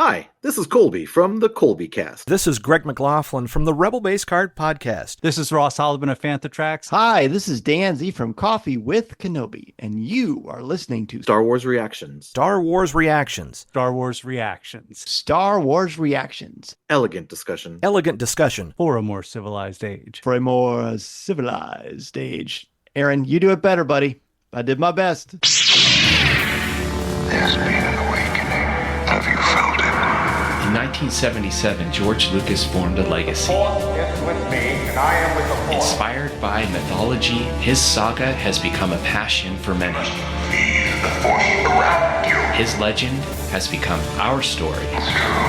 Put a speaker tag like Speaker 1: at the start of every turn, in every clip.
Speaker 1: Hi, this is Colby from the Colby Cast.
Speaker 2: This is Greg McLaughlin from the Rebel Base Card Podcast.
Speaker 3: This is Ross Haldeman of Fantatrax.
Speaker 4: Hi, this is Dan Z from Coffee with Kenobi, and you are listening to
Speaker 1: Star Wars Reactions.
Speaker 2: Star Wars Reactions.
Speaker 3: Star Wars Reactions.
Speaker 4: Star Wars Reactions.
Speaker 1: Elegant discussion.
Speaker 2: Elegant discussion.
Speaker 3: For a more civilized age.
Speaker 4: For a more civilized age. Aaron, you do it better, buddy. I did my best.
Speaker 5: There's been an awakening. Have you felt it?
Speaker 6: In 1977, George Lucas formed a legacy.
Speaker 7: Force is with me, and I am with the Force.
Speaker 6: Inspired by mythology, his saga has become a passion for many.
Speaker 5: Feel the Force around you.
Speaker 6: His legend has become our story.
Speaker 5: It's true.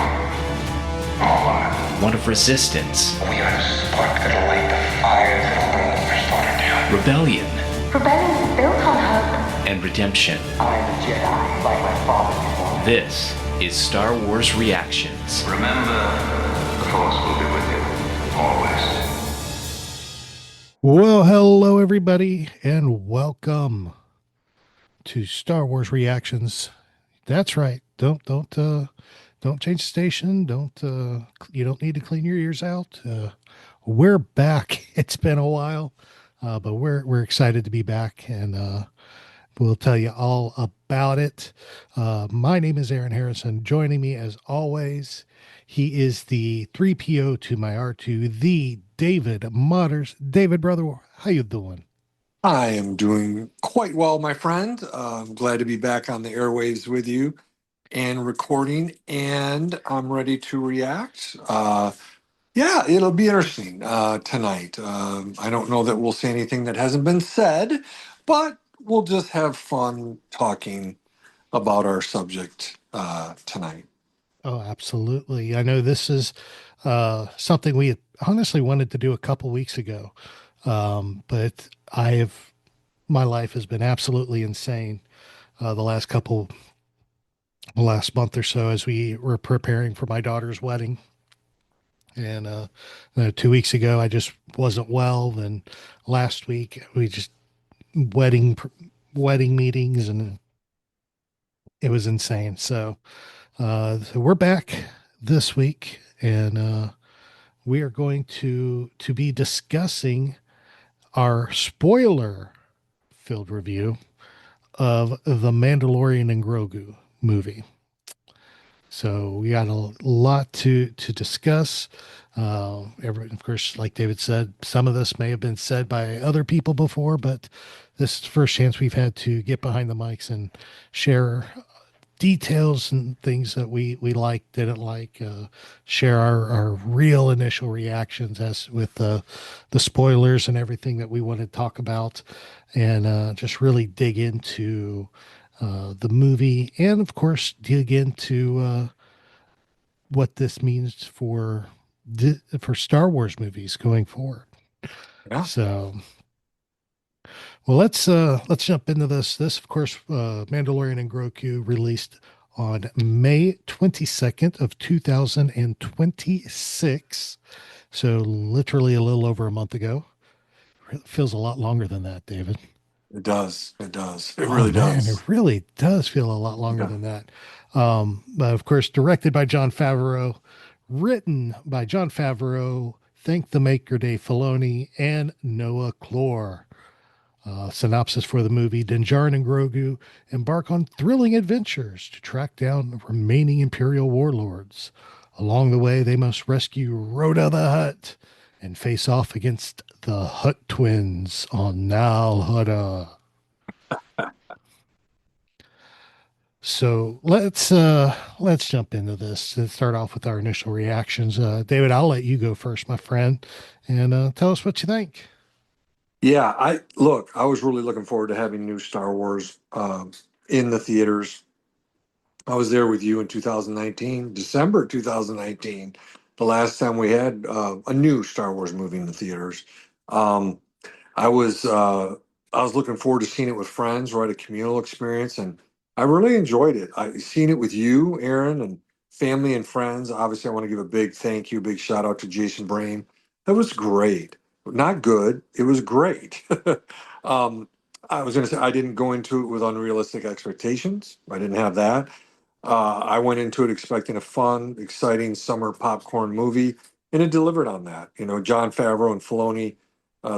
Speaker 5: All of it.
Speaker 6: One of resistance,
Speaker 5: We are the spark that'll light the fire that'll burn the First Order down.
Speaker 6: rebellion,
Speaker 8: Rebellion is built on hope.
Speaker 6: and redemption.
Speaker 7: I am a Jedi, like my father before.
Speaker 6: This is Star Wars Reactions.
Speaker 5: Remember, the Force will be with you. Always.
Speaker 9: Well, hello everybody, and welcome to Star Wars Reactions. That's right. Don't change the station. You don't need to clean your ears out. We're back. It's been a while, but we're excited to be back, and we'll tell you all about it. My name is Aaron Harrison. Joining me as always, he is the 3PO to my R2, the David Motters. David, brother, how you doing?
Speaker 10: I am doing quite well, my friend. I'm glad to be back on the airwaves with you and recording, and I'm ready to react. Yeah, it'll be interesting tonight. I don't know that we'll say anything that hasn't been said, but we'll just have fun talking about our subject tonight.
Speaker 9: Oh, absolutely. I know this is something we had honestly wanted to do a couple weeks ago, but my life has been absolutely insane the last month or so as we were preparing for my daughter's wedding. And 2 weeks ago, I just wasn't well. And last week, we just wedding meetings, and it was insane. So we're back this week, and we are going to be discussing our spoiler-filled review of the Mandalorian and Grogu movie. So we got a lot to discuss. Of course, like David said, some of this may have been said by other people before, but this is the first chance we've had to get behind the mics and share details and things that we liked, didn't like, share our real initial reactions as with the spoilers and everything that we want to talk about, and just really dig into the movie, and of course dig into what this means for Star Wars movies going forward.
Speaker 10: Yeah.
Speaker 9: So, well, let's jump into this. This, of course, Mandalorian and Grogu released on May 22nd of 2026. So literally a little over a month ago. It feels a lot longer than that, David.
Speaker 10: It does. It really does.
Speaker 9: It really does feel a lot longer than that. But of course, directed by Jon Favreau, written by Jon Favreau, thank the maker Dave Filoni, and Noah Clore. Synopsis for the movie: Din Djarin and Grogu embark on thrilling adventures to track down the remaining Imperial warlords. Along the way, they must rescue Rhoda the Hutt and face off against the Hutt twins on Nal Hutta. So let's jump into this and start off with our initial reactions. David, I'll let you go first, my friend, and tell us what you think.
Speaker 10: Yeah, I was really looking forward to having new Star Wars in the theaters. I was there with you in 2019, December 2019, the last time we had a new Star Wars movie in the theaters. I was looking forward to seeing it with friends, right? A communal experience, and I really enjoyed it. I've seen it with you, Aaron, and family and friends. Obviously, I want to give a big thank you, big shout out to Jason Brain. That was great. Not good. It was great. I was going to say I didn't go into it with unrealistic expectations. I didn't have that. I went into it expecting a fun, exciting summer popcorn movie, and it delivered on that. You know, John Favreau and Filoni,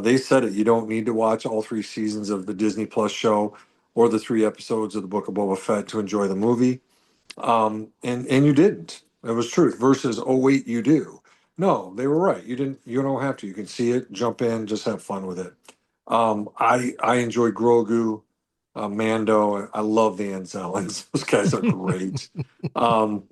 Speaker 10: they said it. You don't need to watch all 3 seasons of the Disney Plus show or the 3 episodes of the Book of Boba Fett to enjoy the movie. And you didn't. It was truth. Versus, oh wait, you do. No, they were right. You didn't. You don't have to. You can see it, jump in, just have fun with it. I enjoyed Grogu, Mando. I love the Anzellans. Those guys are great. um,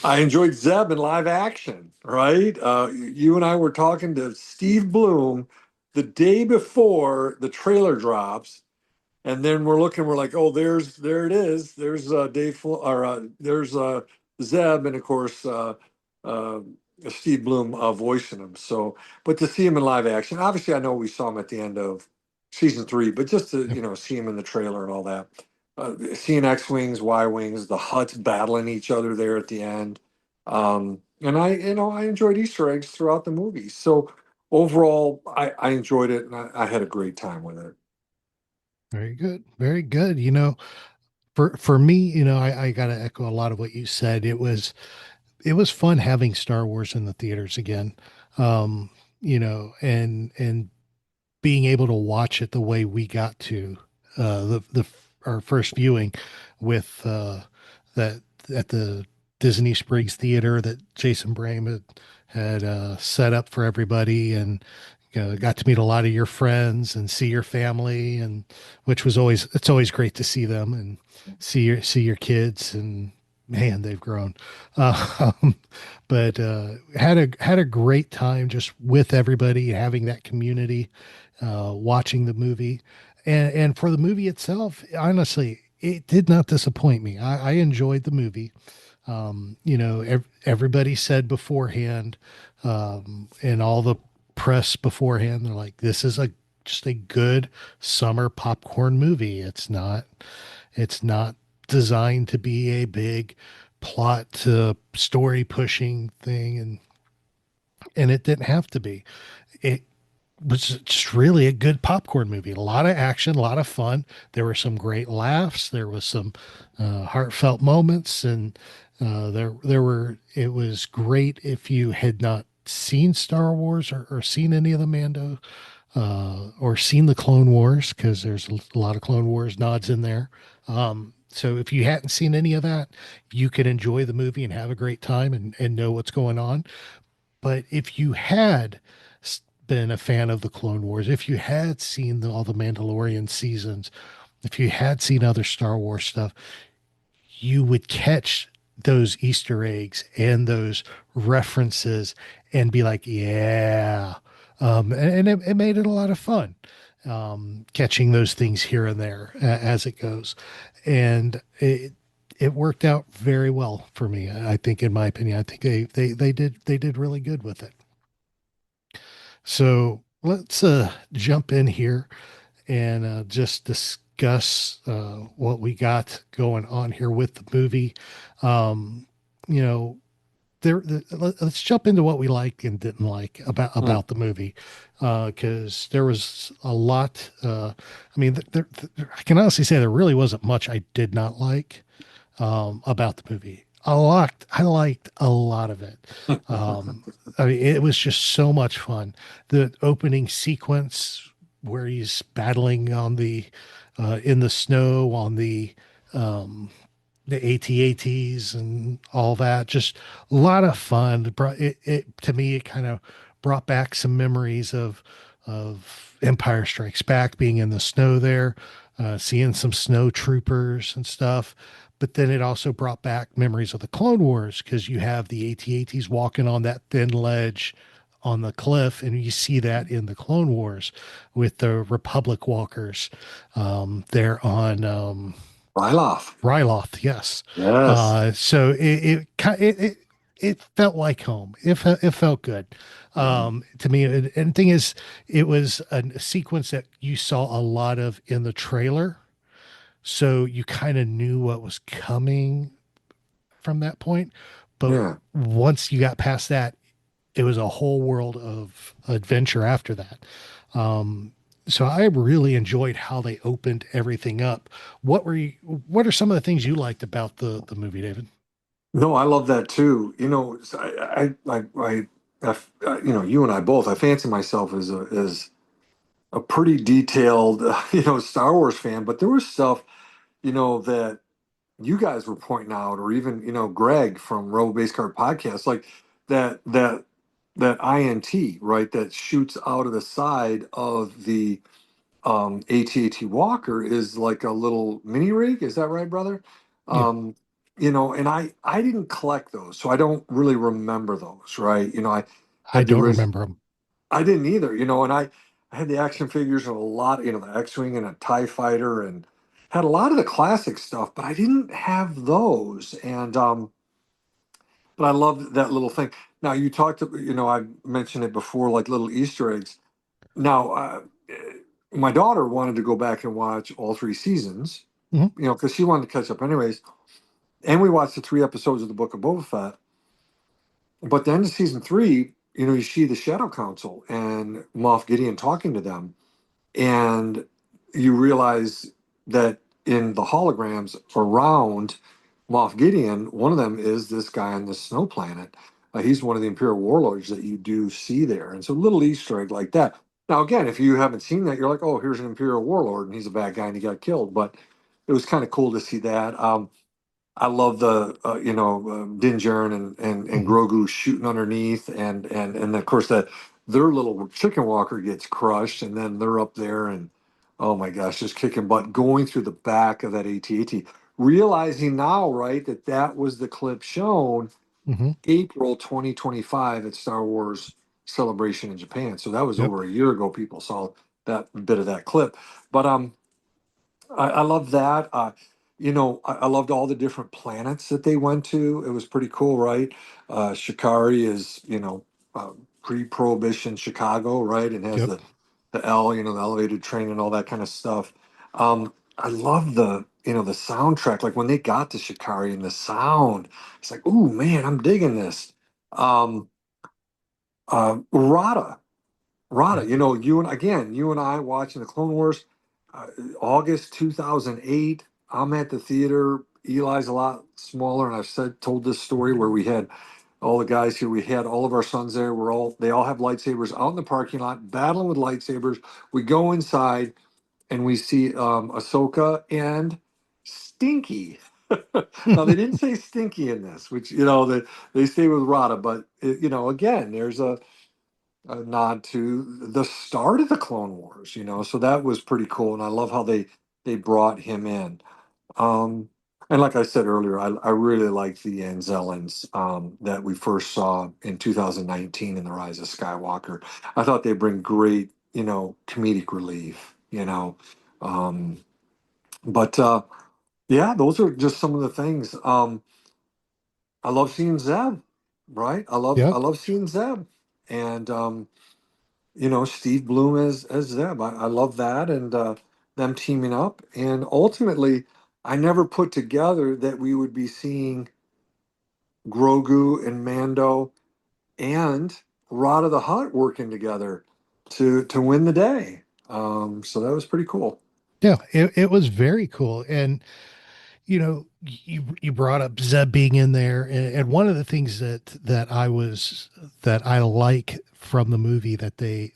Speaker 10: I enjoyed Zeb in live action. Right? You and I were talking to Steve Bloom the day before the trailer drops, and then we're looking. We're like, oh, there it is. There's there's Zeb, and of course uh, Steve Bloom voicing him. So, but to see him in live action, obviously, I know we saw him at the end of season 3, but just to see him in the trailer and all that, seeing X-wings, Y-wings, the Hutts battling each other there at the end, and I enjoyed Easter eggs throughout the movie. So overall, I enjoyed it, and I had a great time with it.
Speaker 9: Very good. Very good. For me, I gotta echo a lot of what you said. It was fun having Star Wars in the theaters again. And being able to watch it the way we got to the our first viewing with that at the Disney Springs Theater that Jason Brame had set up for everybody, and got to meet a lot of your friends and see your family, and which was it's always great to see them and see your kids, and man, they've grown. Um, but had a great time just with everybody, having that community, watching the movie, and for the movie itself, honestly, it did not disappoint me. I enjoyed the movie. Everybody said beforehand, and all the press beforehand, they're like, this is just a good summer popcorn movie. It's not designed to be a big plot story pushing thing, and it didn't have to be. It was just really a good popcorn movie. A lot of action, a lot of fun. There were some great laughs. There was some heartfelt moments, and it was great if you had not seen Star Wars or seen any of the Mando, or seen the Clone Wars, because there's a lot of Clone Wars nods in there. So if you hadn't seen any of that, you could enjoy the movie and have a great time and know what's going on. But if you had been a fan of the Clone Wars, if you had seen all the Mandalorian seasons, if you had seen other Star Wars stuff, you would catch those Easter eggs and those references and be like, yeah. And it made it a lot of fun, catching those things here and there as it goes. And it worked out very well for me. I think, in my opinion, I think they did really good with it. So let's jump in here and just discuss what we got going on here with the movie. You know, let's jump into what we liked and didn't like about the movie, because there was a lot. I mean, I can honestly say there really wasn't much I did not like about the movie. I liked a lot of it. I mean, it was just so much fun. The opening sequence where he's battling on the in the snow on the AT-ATs and all that, just a lot of fun. It to me, it kind of brought back some memories of Empire Strikes Back, being in the snow there, seeing some snow troopers and stuff. But then it also brought back memories of the Clone Wars, because you have the AT-ATs walking on that thin ledge on the cliff, and you see that in the Clone Wars with the Republic walkers there on Ryloth, yes. So it felt like home. It felt good to me. And the thing is, it was a sequence that you saw a lot of in the trailer, so you kind of knew what was coming from that point. But once you got past that, it was a whole world of adventure after that. So I really enjoyed how they opened everything up. What are some of the things you liked about the movie, David?
Speaker 10: No, I love that too. You and I both. I fancy myself as a pretty detailed, Star Wars fan. But there was stuff, that you guys were pointing out, or even Greg from Robo Base Card Podcast, like that INT, right, that shoots out of the side of the AT-AT Walker is like a little mini rig. Is that right, brother?
Speaker 9: Yeah,
Speaker 10: And I didn't collect those, so I don't really remember those, right? I
Speaker 9: I
Speaker 10: had the
Speaker 9: don't
Speaker 10: original.
Speaker 9: remember them.
Speaker 10: I didn't either, and I had the action figures of a lot, the X-Wing and a TIE fighter, and had a lot of the classic stuff, but I didn't have those. And but I loved that little thing. Now you talked, I mentioned it before, like little Easter eggs. Now, my daughter wanted to go back and watch all three seasons,
Speaker 9: Mhm.
Speaker 10: because she wanted to catch up anyways. And we watched the 3 episodes of the Book of Boba Fett. But the end of season 3, you see the Shadow Council and Moff Gideon talking to them, and you realize that in the holograms around Moff Gideon, one of them is this guy on the snow planet. He's one of the Imperial warlords that you do see there. And so, little Easter egg like that. Now, again, if you haven't seen that, you're like, oh, here's an Imperial warlord and he's a bad guy and he got killed. But it was kind of cool to see that. I love the Din Djarin and
Speaker 9: Mhm.
Speaker 10: Grogu shooting underneath, and of course that their little chicken walker gets crushed, and then they're up there and oh my gosh, just kicking butt, going through the back of that AT-AT. Realizing now, right, that was the clip shown
Speaker 9: Mhm.
Speaker 10: April 2025 at Star Wars Celebration in Japan. So that was
Speaker 9: Yep.
Speaker 10: over a year ago. People saw that bit of that clip, but I love that. I loved all the different planets that they went to. It was pretty cool, right? Shikari is, pre-prohibition Chicago, right? And has
Speaker 9: Yep.
Speaker 10: the L, the elevated train and all that kind of stuff. I love the soundtrack. Like when they got to Shikari and the sound, it's like, ooh, man, I'm digging this. Um, Rada. Rada,
Speaker 9: Yep.
Speaker 10: you and I watching the Clone Wars, uh, August 2008. I'm at the theater. Eli's a lot smaller, and I've told this story where we had all the guys here. We had all of our sons there. They all have lightsabers out in the parking lot, battling with lightsabers. We go inside and we see Ahsoka and Stinky. Now they didn't say Stinky in this, which that they stay with Rada, but again, there's a nod to the start of the Clone Wars, so that was pretty cool, and I love how they brought him in. Um, and like I said earlier, I really liked the Anzellans that we first saw in 2019 in The Rise of Skywalker. I thought they bring great, comedic relief, Um, but yeah, those are just some of the things. I love seeing Zeb, right? I
Speaker 9: Yep.
Speaker 10: love seeing Zeb, and Steve Bloom as Zeb. I love that, and them teaming up. And ultimately, I never put together that we would be seeing Grogu and Mando and Rod of the Hutt working together to win the day. So that was pretty cool.
Speaker 9: Yeah, it was very cool. And you brought up Zeb being in there, and one of the things that I like from the movie that they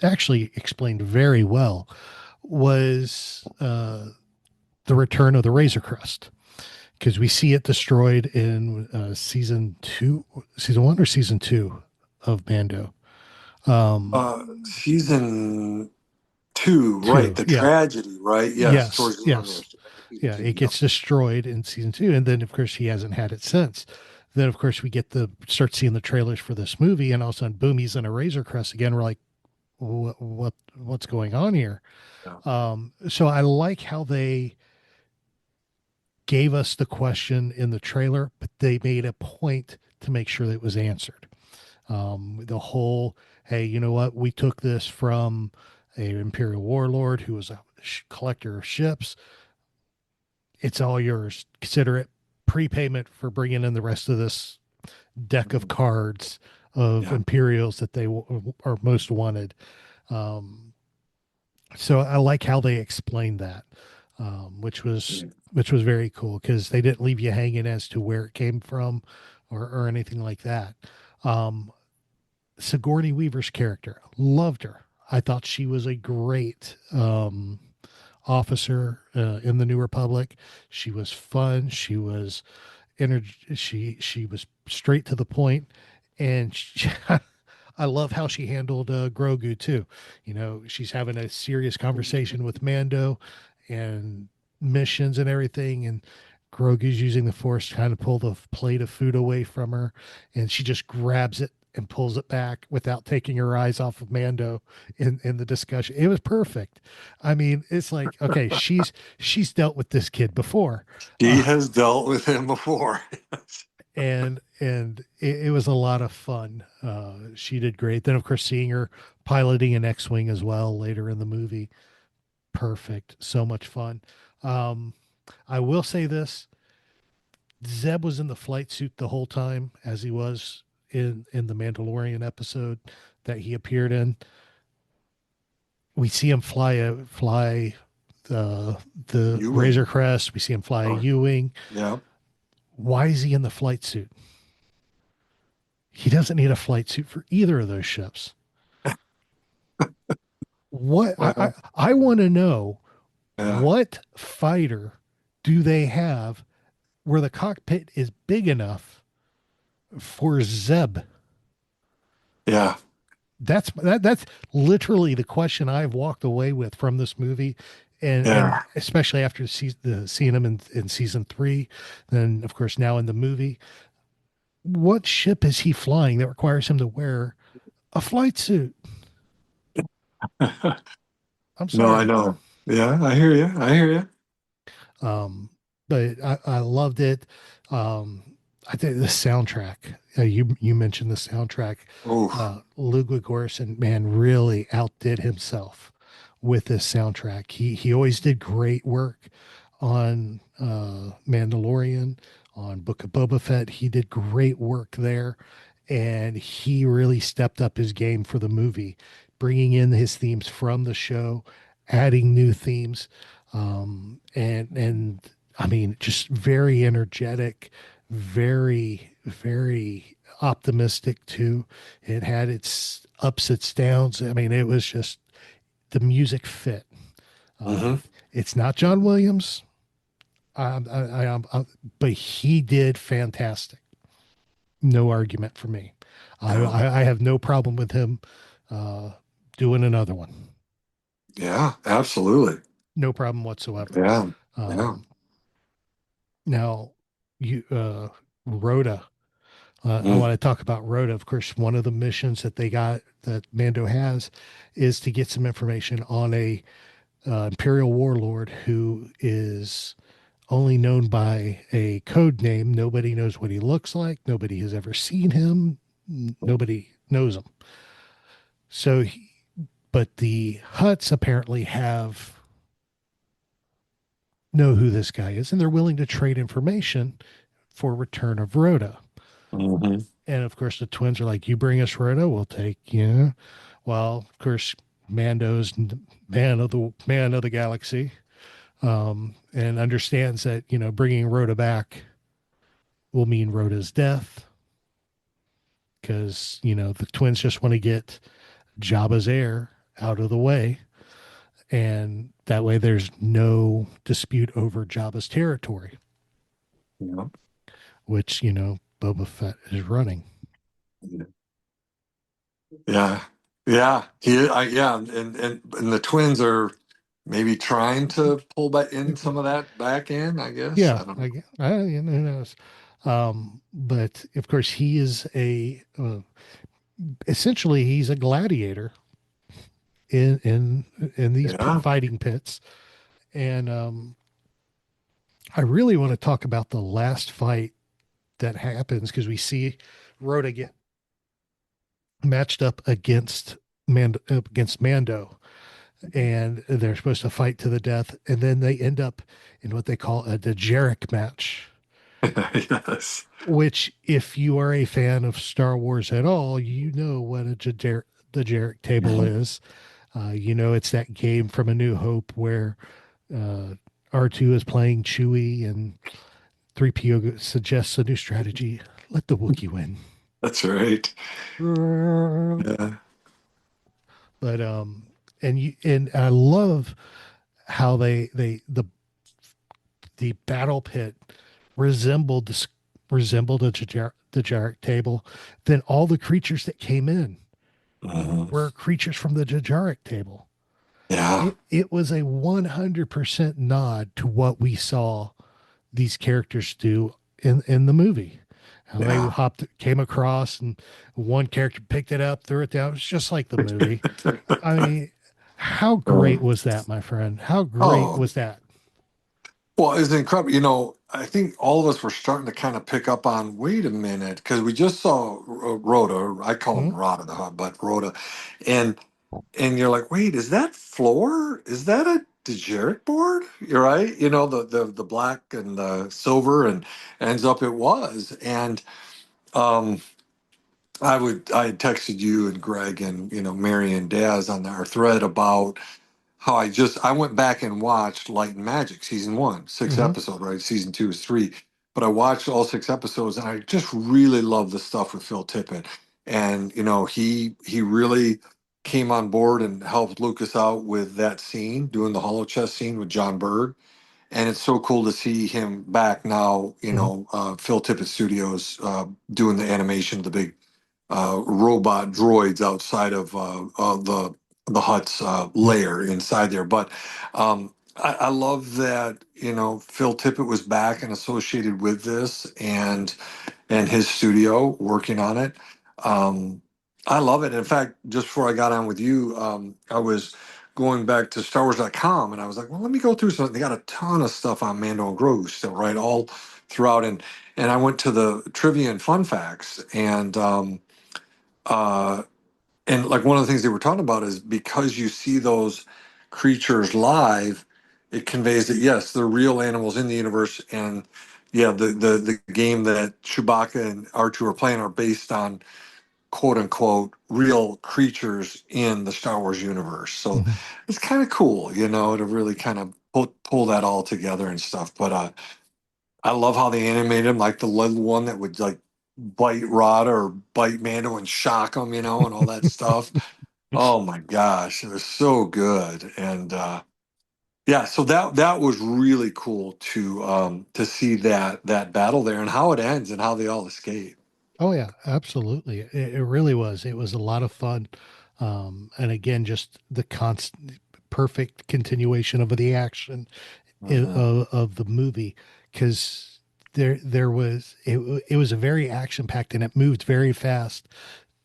Speaker 9: actually explained very well was the return of the Razor Crest, because we see it destroyed in season one or season two of Mando.
Speaker 10: Season 2, right?
Speaker 9: Two,
Speaker 10: The
Speaker 9: yeah,
Speaker 10: tragedy, right? Yes,
Speaker 9: yes,
Speaker 10: towards the end there.
Speaker 9: yes.
Speaker 10: Season
Speaker 9: Yeah,
Speaker 10: 2,
Speaker 9: it
Speaker 10: yep.
Speaker 9: gets destroyed in season two, and then of course he hasn't had it since. Then of course we get the start seeing the trailers for this movie, and all of a sudden, boom, he's in a Razor Crest again. We're like, what's going on here?
Speaker 10: Yeah.
Speaker 9: So I like how they gave us the question in the trailer, but they made a point to make sure that it was answered. The whole, hey, you know what? We took this from an Imperial warlord who was a collector of ships. It's all yours. Consider it prepayment for bringing in the rest of this deck of cards of
Speaker 10: Yeah.
Speaker 9: Imperials that they are most wanted. Um, So I like how they explained that, which was very cool because they didn't leave you hanging as to where it came from or anything like that. Um, Sigourney Weaver's character, loved her. I thought she was a great officer in the New Republic. She was fun. She was she was straight to the point, and I love how she handled Grogu too. You know, she's having a serious conversation with Mando and missions and everything, and Grogu's using the Force to kind of pull the plate of food away from her, and she just grabs it and pulls it back without taking her eyes off of Mando in the discussion. It was perfect. I mean, it's like, okay, she's dealt with this kid before.
Speaker 10: He has dealt with him before.
Speaker 9: and it was a lot of fun. She did great. Then of course seeing her piloting an X-wing as well later in the movie, perfect. So much fun. I will say this: Zeb was in the flight suit the whole time, as he was in the Mandalorian episode that he appeared in. We see him fly the
Speaker 10: U-wing.
Speaker 9: Razor Crest. We see him fly a U-wing.
Speaker 10: Yeah.
Speaker 9: Why is he in the flight suit? He doesn't need a flight suit for either of those ships. What I want to know, what fighter do they have where the cockpit is big enough for Zeb?
Speaker 10: Yeah.
Speaker 9: That's literally the question I've walked away with from this movie. And especially after seeing him in season 3, then of course now in the movie, what ship is he flying that requires him to wear a flight suit? I'm sorry.
Speaker 10: No, I know. Yeah, I hear you. I hear you.
Speaker 9: But I loved it. I think the soundtrack, you mentioned the soundtrack. Ludwig Göransson, man, really outdid himself with this soundtrack. He always did great work on Mandalorian, on Book of Boba Fett. He did great work there, and he really stepped up his game for the movie, bringing in his themes from the show, adding new themes, and I mean, just very energetic, very, very optimistic too. It had its ups, its downs. I mean, it was just, the music fit. It's not John Williams, but he did fantastic. No argument for me. I have no problem with him doing another one.
Speaker 10: Yeah, absolutely.
Speaker 9: No problem whatsoever.
Speaker 10: Yeah.
Speaker 9: Now, Rhoda. I want to talk about Rhoda. Of course, one of the missions that that Mando has is to get some information on a Imperial warlord who is only known by a code name. Nobody knows what he looks like. Nobody has ever seen him. Nobody knows him. So, but the Hutts apparently know who this guy is, and they're willing to trade information for return of Rhoda. And of course, the twins are like, "You bring us Rhoda, we'll take you." Well, of course, Mando's man of the galaxy, and understands that bringing Rhoda back will mean Rhoda's death, because the twins just want to get Jabba's heir out of the way, and that way there's no dispute over Jabba's territory, which Boba Fett is running.
Speaker 10: Yeah. And the twins are maybe trying to pull back in some of that back in, I guess.
Speaker 9: Yeah, who knows? But of course, he is essentially he's a gladiator in these fighting pits, and I really want to talk about the last fight that happens, because we see Rhoda get matched up against Mando, and they're supposed to fight to the death, and then they end up in what they call a Djarin match.
Speaker 10: Yes.
Speaker 9: Which, if you are a fan of Star Wars at all, you know what the Djarin table is. It's that game from A New Hope where R2 is playing Chewie and 3PO suggests a new strategy. Let the Wookiee win.
Speaker 10: That's right. Yeah.
Speaker 9: But and I love how the battle pit resembled the Jarek table. Then all the creatures that came in were creatures from the Jarek table.
Speaker 10: Yeah.
Speaker 9: It was a 100% nod to what we saw these characters do in the movie. How they came across, and one character picked it up, threw it down. It's just like the movie. I mean, how great was that, my friend? How great
Speaker 10: Oh,
Speaker 9: was that?
Speaker 10: well, it's incredible. I think all of us were starting to kind of pick up on, wait a minute, because we just saw Rhoda. I call him
Speaker 9: Mhm.
Speaker 10: Rhoda the Hutt, but Rhoda. And you're like, wait, is that floor? Is that a Dejeric board? You're right. The black and the silver, and ends up it was. And um I had texted you and Greg and Mary and Daz on our thread about how I went back and watched Light and Magic season 1, 6
Speaker 9: Mhm.
Speaker 10: episode, right? Season 2 is 3, but I watched all 6 episodes, and I just really love the stuff with Phil Tippett. And he really came on board and helped Lucas out with that scene, doing the hollow chest scene with John Berg. And it's so cool to see him back now. Phil Tippett Studios doing the animation of the big robot droids outside of the hut's lair inside there. But I love that Phil Tippett was back and associated with this, and his studio working on it. I love it. In fact, just before I got on with you, I was going back to StarWars.com, and I was like, well, let me go through something. They got a ton of stuff on Mando and Grogu still, right? All throughout. And I went to the trivia and fun facts, uh, and like one of the things they were talking about is because you see those creatures live, it conveys that yes, they're real animals in the universe, and yeah, the game that Chewbacca and R2 are playing are based on quote unquote real creatures in the Star Wars universe. So
Speaker 9: Mhm.
Speaker 10: it's kind of cool, to really kind of pull that all together and stuff. But I love how they animated him, like the little one that would like bite Rod or bite Mando and shock him, and all that stuff. Oh my gosh, it was so good. And yeah, so that was really cool to see that battle there and how it ends and how they all escape.
Speaker 9: Oh yeah, absolutely. It really was. It was a lot of fun. And again, just the constant perfect continuation of the action
Speaker 10: Mhm.
Speaker 9: of the movie, because there was it was a very action packed and it moved very fast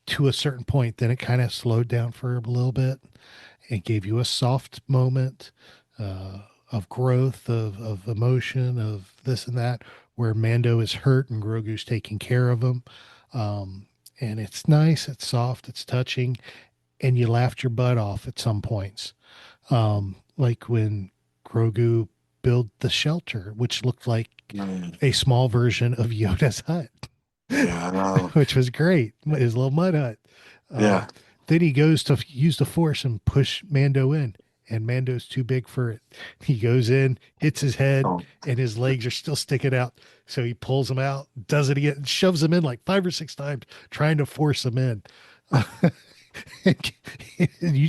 Speaker 9: to a certain point. Then it kind of slowed down for a little bit. It gave you a soft moment uh, of growth, of emotion, of this and that, where Mando is hurt and Grogu's taking care of him. Um, and it's nice, it's soft, it's touching, and you laughed your butt off at some points. Like when Grogu built the shelter, which looked like
Speaker 10: Mm.
Speaker 9: a small version of Yoda's hut,
Speaker 10: Yeah, I know.
Speaker 9: which was great. His little mud hut.
Speaker 10: Yeah.
Speaker 9: Then he goes to use the force and push Mando in, and Mando's too big for it. He goes in, hits his head,
Speaker 10: Oh,
Speaker 9: and his legs are still sticking out. So he pulls him out, does it again, shoves him in like 5 or 6 times, trying to force him in.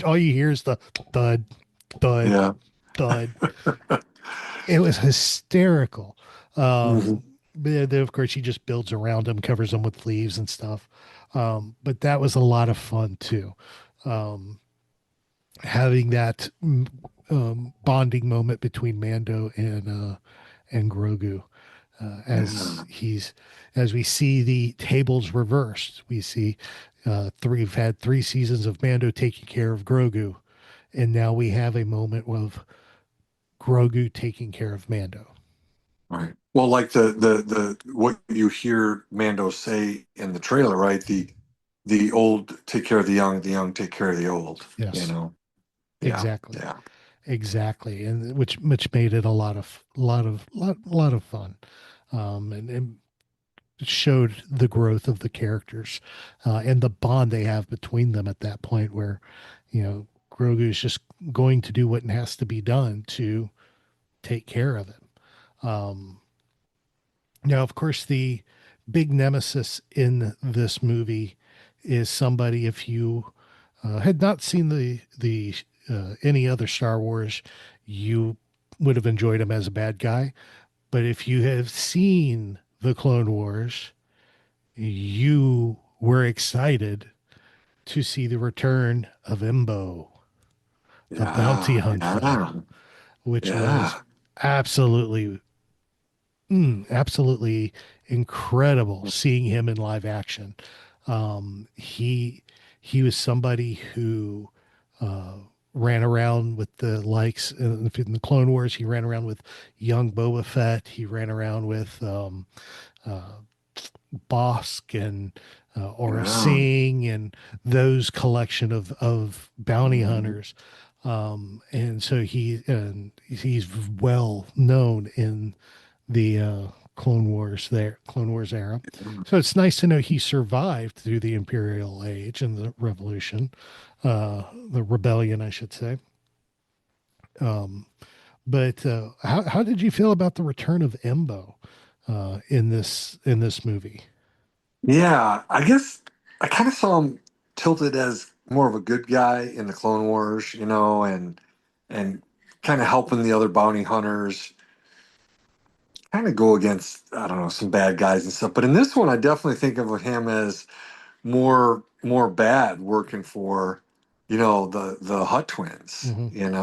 Speaker 9: All you hear is the thud, thud,
Speaker 10: yeah.
Speaker 9: thud. It was hysterical.
Speaker 10: Mhm.
Speaker 9: But then, of course, he just builds around him, covers him with leaves and stuff. But that was a lot of fun too. Um, Having that bonding moment between Mando and Grogu,
Speaker 10: Yeah.
Speaker 9: as we see the tables reversed. We see we've had 3 seasons of Mando taking care of Grogu, and now we have a moment of Grogu taking care of Mando.
Speaker 10: Right. Well, like the what you hear Mando say in the trailer, right? The old take care of the young take care of the old.
Speaker 9: Yes,
Speaker 10: Yeah.
Speaker 9: exactly,
Speaker 10: Yeah.
Speaker 9: exactly, and which made it a lot of fun, and showed the growth of the characters and the bond they have between them at that point, where Grogu is just going to do what has to be done to take care of him. Now, of course, the big nemesis in this movie is somebody. If you had not seen the any other Star Wars, you would have enjoyed him as a bad guy. But if you have seen the Clone Wars, you were excited to see the return of Embo, the bounty hunter, which was absolutely, absolutely incredible seeing him in live action. He was somebody who ran around with the likes in the Clone Wars. He ran around with young Boba Fett. He ran around with Bosk and Aura Singh and those collection of bounty hunters. And so he's well known in the Clone Wars era. So it's nice to know he survived through the Imperial Age and the Revolution, the rebellion, I should say. But how did you feel about the return of Embo in this movie?
Speaker 10: Yeah, I guess I kind of saw him tilted as more of a good guy in the Clone Wars, and kind of helping the other bounty hunters kind of go against, I don't know, some bad guys and stuff. But in this one, I definitely think of him as more bad, working for, the Hutt twins, and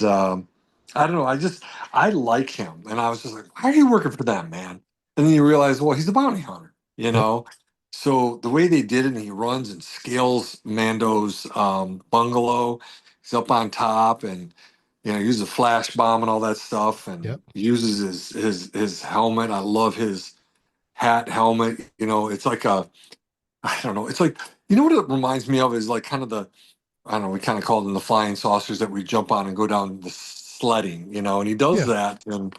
Speaker 10: I don't know, I like him, and I was just like, why are you working for them, man? And then you realize, well, he's a bounty hunter, So the way they did it, and he runs and scales Mando's bungalow. He's up on top, and uses a flash bomb and all that stuff, and uses his helmet. I love his helmet. It's like I don't know. It's like, what it reminds me of is like kind of I don't know, we kind of call them the flying saucers that we jump on and go down the sledding, and he does that in,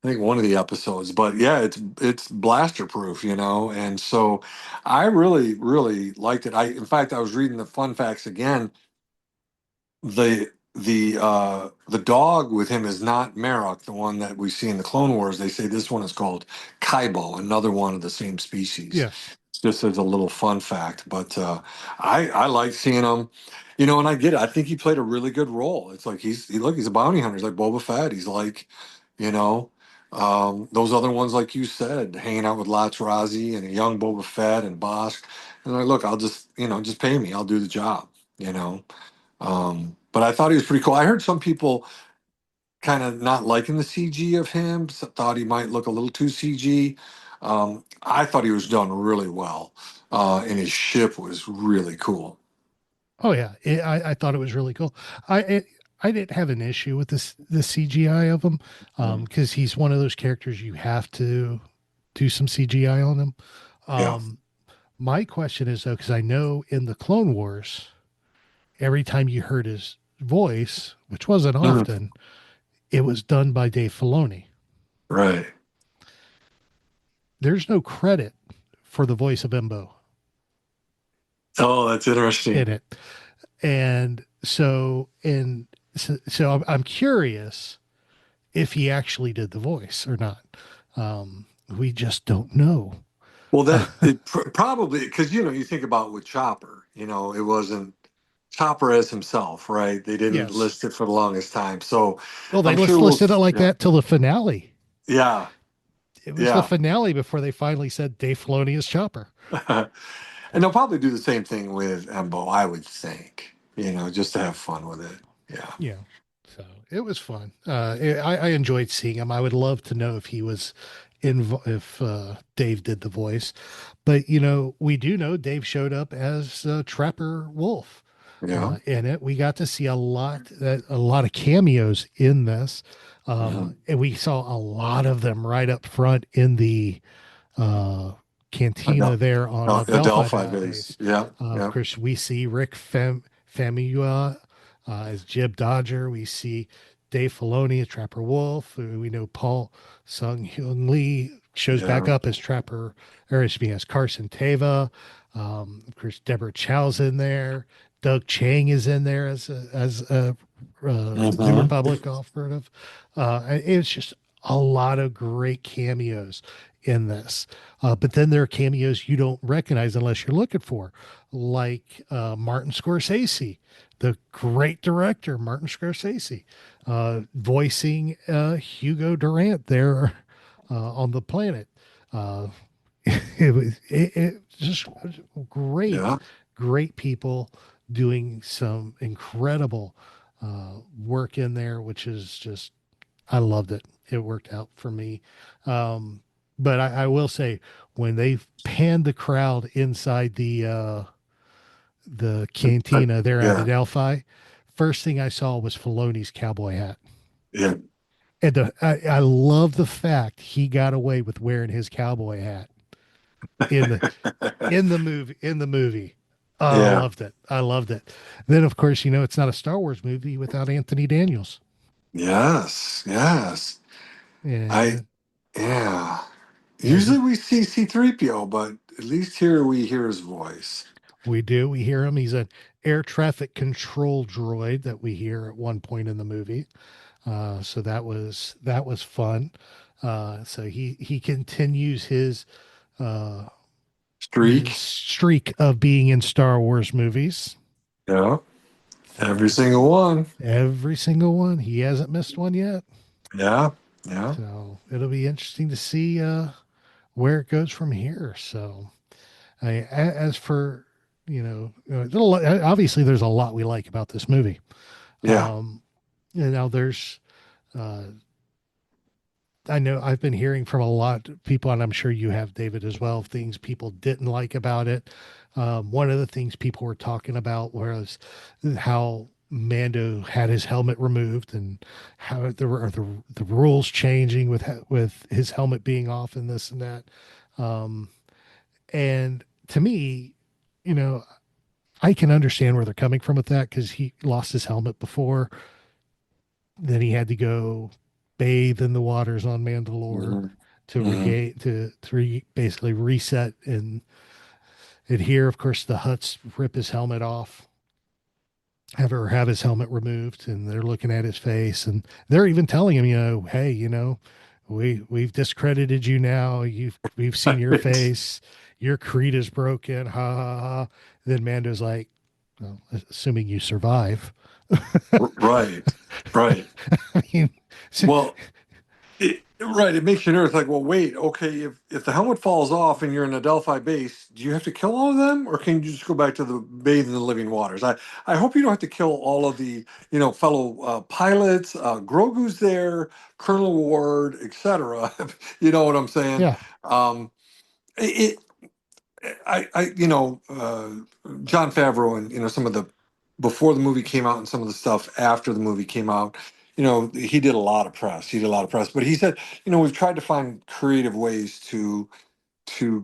Speaker 10: I think, one of the episodes. But yeah, it's blaster proof, and so I really, really liked it. In fact, I was reading the fun facts again. The dog with him is not Marok, the one that we see in the Clone Wars. They say this one is called Kaibo, another one of the same species.
Speaker 9: Yes.
Speaker 10: Just as a little fun fact. But I like seeing him, and I get it. I think he played a really good role. It's like he's a bounty hunter. He's like Boba Fett. He's like, those other ones, like you said, hanging out with Latz Razi and a young Boba Fett and Bosk. And like, look, I'll just pay me. I'll do the job, But I thought he was pretty cool. I heard some people kind of not liking the CG of him, thought he might look a little too CG. I thought he was done really well, and his ship was really cool.
Speaker 9: Oh yeah, I thought it was really cool. I didn't have an issue with the CGI of him, because he's one of those characters you have to do some CGI on him. My question is, though, because I know in the Clone Wars, every time you heard his voice, which wasn't often, it was done by Dave Filoni.
Speaker 10: Right.
Speaker 9: There's no credit for the voice of Embo.
Speaker 10: Oh, that's interesting.
Speaker 9: In it. And so I'm curious if he actually did the voice or not. We just don't know.
Speaker 10: Well, probably, because, you think about with Chopper, it wasn't Chopper as himself, right? They didn't list it for the longest time. So,
Speaker 9: well, they listed it like that till the finale.
Speaker 10: Yeah.
Speaker 9: It was the finale before they finally said Dave Filoni is Chopper.
Speaker 10: And they'll probably do the same thing with Embo, I would think, just to have fun with it. Yeah.
Speaker 9: Yeah. So it was fun. I enjoyed seeing him. I would love to know if he was if Dave did the voice, but we do know Dave showed up as Trapper Wolf.
Speaker 10: Yeah.
Speaker 9: In it, we got to see a lot of cameos in this, and we saw a lot of them right up front in the cantina there on
Speaker 10: Delphi base. Yeah.
Speaker 9: Of course, we see Rick Famuyiwa as Jib Dodger. We see Dave Filoni as Trapper Wolf. We know Paul Sung-Hyun Lee shows back up as as Carson Teva. Of course, Deborah Chow's in there. Doug Chang is in there as a New Republic operative. It's just a lot of great cameos in this. But then there are cameos you don't recognize unless you're looking for, like Martin Scorsese, the great director, Martin Scorsese, voicing Hugo Durant there on the planet. Uh, it just great,
Speaker 10: Yeah.
Speaker 9: great people doing some incredible work in there, which is just, I loved it. It worked out for me. But I will say, when they panned the crowd inside the cantina there at
Speaker 10: Yeah.
Speaker 9: Adelphi, first thing I saw was Filoni's cowboy hat.
Speaker 10: Yeah.
Speaker 9: And I love the fact he got away with wearing his cowboy hat in the movie. Oh, I
Speaker 10: Yeah.
Speaker 9: loved it. I loved it. Then, of course, it's not a Star Wars movie without Anthony Daniels.
Speaker 10: Yes. Yes.
Speaker 9: And
Speaker 10: Yeah. Usually we see C3PO, but at least here we hear his voice.
Speaker 9: we do. We hear him. He's an air traffic control droid that we hear at one point in the movie. So that was fun. So he continues his
Speaker 10: Streak.
Speaker 9: streak of being in Star Wars movies.
Speaker 10: Yeah. Every single one.
Speaker 9: Every single one. He hasn't missed one yet.
Speaker 10: Yeah. Yeah.
Speaker 9: So it'll be interesting to see where it goes from here. So as for, obviously there's a lot we like about this movie.
Speaker 10: Yeah.
Speaker 9: Now there's, I know I've been hearing from a lot of people, and I'm sure you have, David, as well, things people didn't like about it. One of the things people were talking about was how Mando had his helmet removed, and how there were the rules changing with his helmet being off and this and that. And to me, I can understand where they're coming from with that, because he lost his helmet before. Then he had to go bathe in the waters on Mandalore to regain basically reset and adhere. Of course, the Hutts rip his helmet off, have his helmet removed, and they're looking at his face, and they're even telling him, hey, we've discredited you now. We've seen your face. Your creed is broken. Ha ha ha. Then Mando's like, well, assuming you survive.
Speaker 10: Right. Right.
Speaker 9: I mean,
Speaker 10: Well, right. It makes you nervous. Like, well, wait, okay, if the helmet falls off and you're in a Delphi base, do you have to kill all of them, or can you just go back to the bathe in the living waters? I hope you don't have to kill all of the fellow pilots. Grogu's there, Colonel Ward, etc. You know what I'm saying?
Speaker 9: yeah.
Speaker 10: John Favreau and some of the before the movie came out and some of the stuff after the movie came out, he did a lot of press. But he said, we've tried to find creative ways to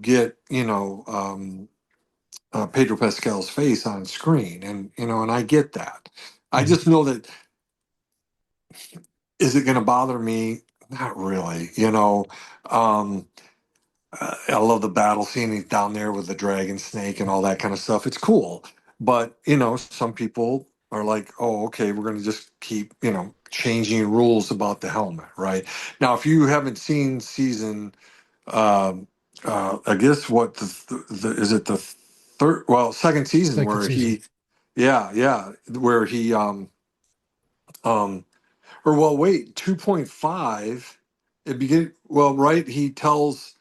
Speaker 10: get Pedro Pascal's face on screen, and I get that. I just know that, is it going to bother me? Not really. I love the battle scene. He's down there with the dragon snake and all that kind of stuff. It's cool. But, some people are like, oh, okay, we're going to just keep, changing rules about the helmet, right? Now, if you haven't seen season, I guess is it the second season where he, where he, or wait, 2.5, right? He tells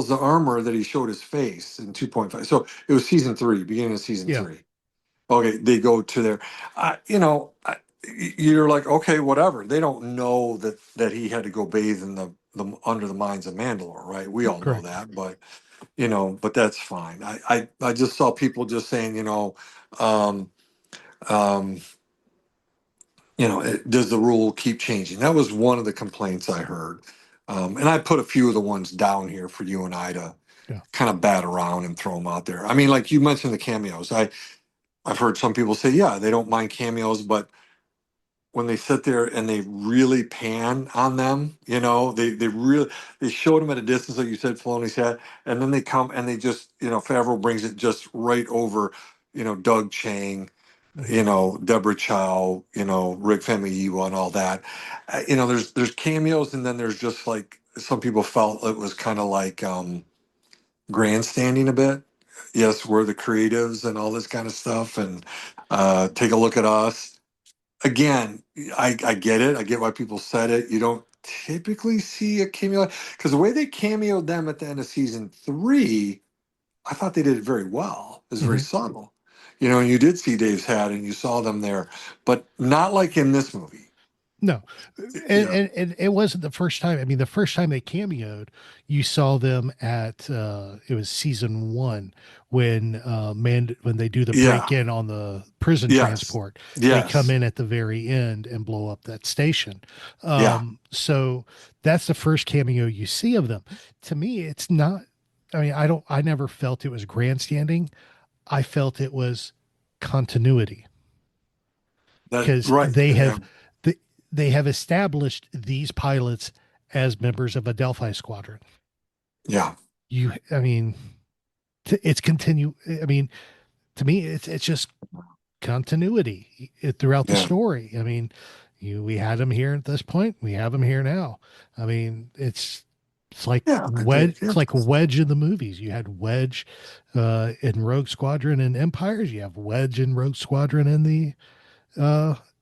Speaker 10: the armor that he showed his face in 2.5. So it was season 3, beginning of season 3. Okay, they go to their, you're like, okay, whatever. They don't know that he had to go bathe in the under the mines of Mandalore, right? We all know that, but but that's fine. I just saw people just saying, does the rule keep changing? That was one of the complaints I heard. And I put a few of the ones down here for you and I to kind of bat around and throw them out there. I mean, like you mentioned the cameos. I've heard some people say, yeah, they don't mind cameos, but when they sit there and they really pan on them, they showed them at a distance, like you said, Filoni's had, and then they come and they just, Favreau brings it just right over, Doug Chang, Deborah Chow, Rick Famuyiwa and all that. There's cameos, and then there's just like some people felt it was kind of like grandstanding a bit. Yes, we're the creatives and all this kind of stuff, and take a look at us. Again, I get it. I get why people said it. You don't typically see a cameo because the way they cameoed them at the end of season 3, I thought they did it very well. It was very subtle. And you did see Dave's hat and you saw them there, but not like in this movie.
Speaker 9: No, and it wasn't the first time. I mean, the first time they cameoed, you saw them at it was season 1 when when they do the break in on the prison transport. They come in at the very end and blow up that station. So that's the first cameo you see of them. To me, it's not. I mean, I never felt it was grandstanding. I felt it was continuity because they have established these pilots as members of a Delphi squadron.
Speaker 10: Yeah.
Speaker 9: It's continue. I mean, to me, it's just continuity throughout the story. I mean, we had them here at this point. We have them here now. I mean, it's like Wedge. It's like Wedge in the movies. You had Wedge in Rogue Squadron and Empires. You have Wedge in Rogue Squadron in the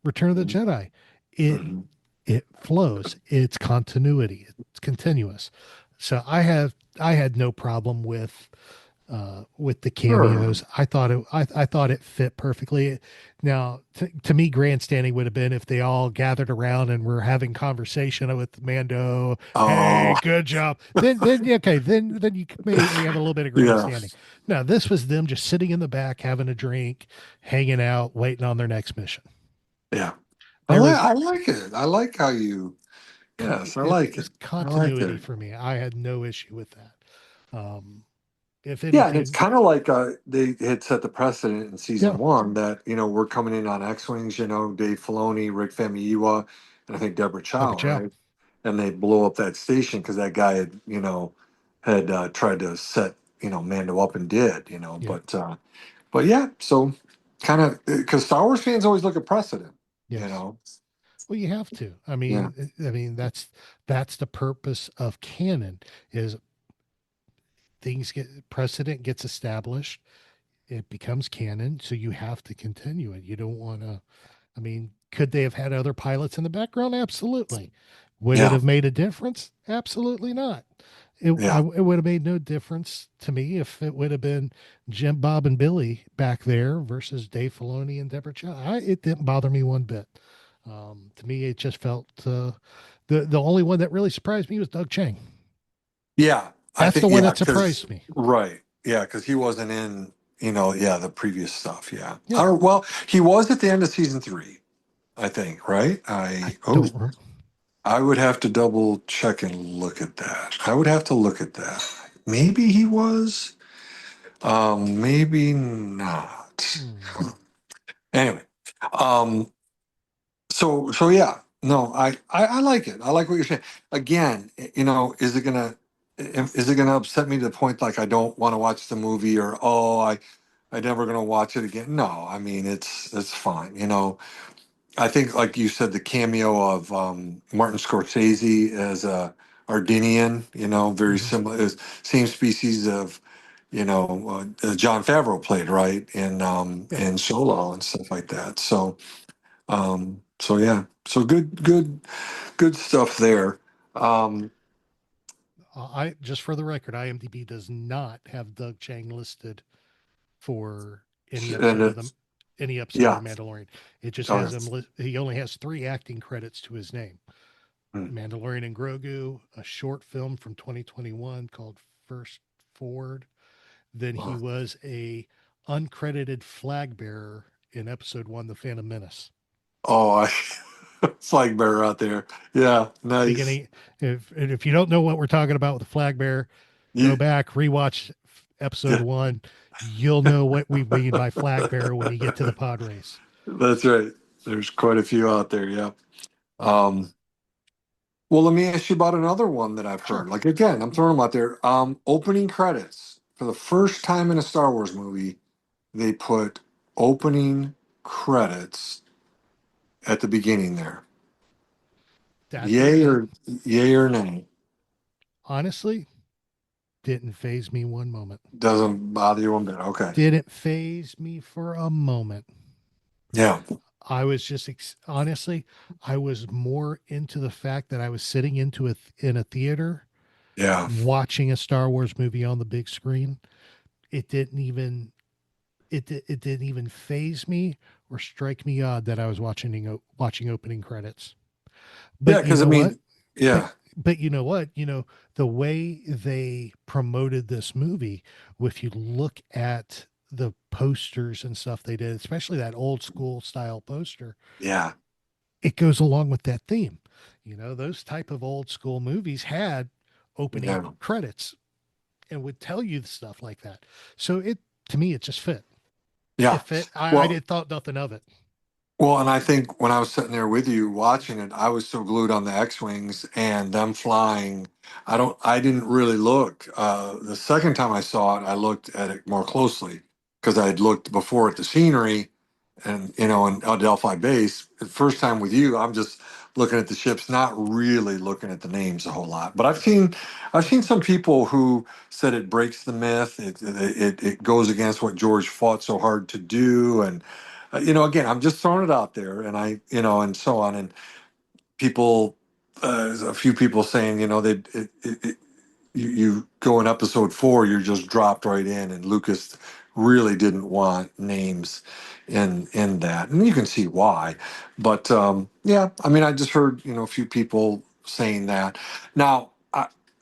Speaker 9: Return of the Jedi. It flows. It's continuity. It's continuous. So I had no problem with the cameos. I thought it fit perfectly. Now, to me, grandstanding would have been if they all gathered around and were having conversation with Mando. Oh. Hey, good job. Then okay. Then you maybe have a little bit of grandstanding. No, this was them just sitting in the back, having a drink, hanging out, waiting on their next mission.
Speaker 10: Yeah. I like it. I like how you. Yes, I like it.
Speaker 9: It's continuity for me. I had no issue with that. If anything,
Speaker 10: and it's kind of like they had set the precedent in season 1 that we're coming in on X-wings. Dave Filoni, Rick Famuyiwa, and I think Deborah Chow, right? And they blow up that station because that guy had tried to set Mando up and did. But yeah, so kind of because Star Wars fans always look at precedent.
Speaker 9: Well, you have to. I mean, that's the purpose of canon is precedent gets established, it becomes canon, so you have to continue it. You don't want to. I mean, could they have had other pilots in the background? Absolutely. Would it have made a difference? Absolutely not. It would have made no difference to me if it would have been Jim, Bob, and Billy back there versus Dave Filoni and Deborah Chow. It didn't bother me one bit. To me, it just felt the only one that really surprised me was Doug Chang.
Speaker 10: Yeah,
Speaker 9: that's the one that surprised me.
Speaker 10: Right? Yeah, because he wasn't in the previous stuff. Yeah. Well, he was at the end of season 3, I think. Right? I would have to double check and look at that. I would have to look at that. Maybe he was. Maybe not. Anyway. So yeah. No, I like it. I like what you're saying. Again, is it gonna upset me to the point like I don't want to watch the movie or I never gonna watch it again? No, I mean it's fine. I think, like you said, the cameo of Martin Scorsese as a Ardinian, very similar, same species of, John Favreau played, right, in Solo and stuff like that. So yeah, so good stuff there.
Speaker 9: I just for the record, IMDb does not have Doug Chang listed for any episode of Mandalorian. It just has him. He only has 3 acting credits to his name: Mandalorian and Grogu, a short film from 2021 called First Forward. Then he was a uncredited flag bearer in episode 1, The Phantom Menace.
Speaker 10: Flag bearer out there. Yeah, nice.
Speaker 9: If you don't know what we're talking about with the flag bearer, go back, rewatch episode 1. You'll know what we mean by flag bearer when you get to the pod race.
Speaker 10: That's right. There's quite a few out there. Yeah. Well, let me ask you about another one that I've heard. Like, again, I'm throwing them out there. Opening credits. For the first time in a Star Wars movie, they put opening credits at the beginning there.
Speaker 9: That's
Speaker 10: Yay
Speaker 9: okay.
Speaker 10: yay or nay?
Speaker 9: Honestly, didn't phase me one moment.
Speaker 10: Doesn't bother you one bit. Okay.
Speaker 9: Didn't phase me for a moment.
Speaker 10: Yeah.
Speaker 9: I was just honestly, I was more into the fact that I was sitting in a theater
Speaker 10: Yeah.
Speaker 9: watching a Star Wars movie on the big screen. It didn't even it didn't even phase me or strike me odd that I was watching opening credits.
Speaker 10: Yeah,
Speaker 9: But you
Speaker 10: because I
Speaker 9: know what?
Speaker 10: mean, yeah.
Speaker 9: But you know what? The way they promoted this movie, if you look at the posters and stuff they did, especially that old school style poster,
Speaker 10: Yeah.
Speaker 9: it goes along with that theme. Those type of old school movies had opening
Speaker 10: Yeah.
Speaker 9: credits and would tell you stuff like that. So to me, it just fit.
Speaker 10: Yeah.
Speaker 9: It fit. I
Speaker 10: Well,
Speaker 9: did thought nothing of it.
Speaker 10: well, and I think when I was sitting there with you watching it, I was so glued on the X-wings and them flying. I didn't really look. The second time I saw it, I looked at it more closely because I had looked before at the scenery and, in Delphi base. The first time with you, I'm just looking at the ships, not really looking at the names a whole lot. But I've seen some people who said it breaks the myth. It goes against what George fought so hard to do. And again, I'm just throwing it out there, and and so on, and people, a few people saying, you go in episode 4, you're just dropped right in, and Lucas really didn't want names in that, and you can see why. But yeah, I mean, I just heard a few people saying that. Now,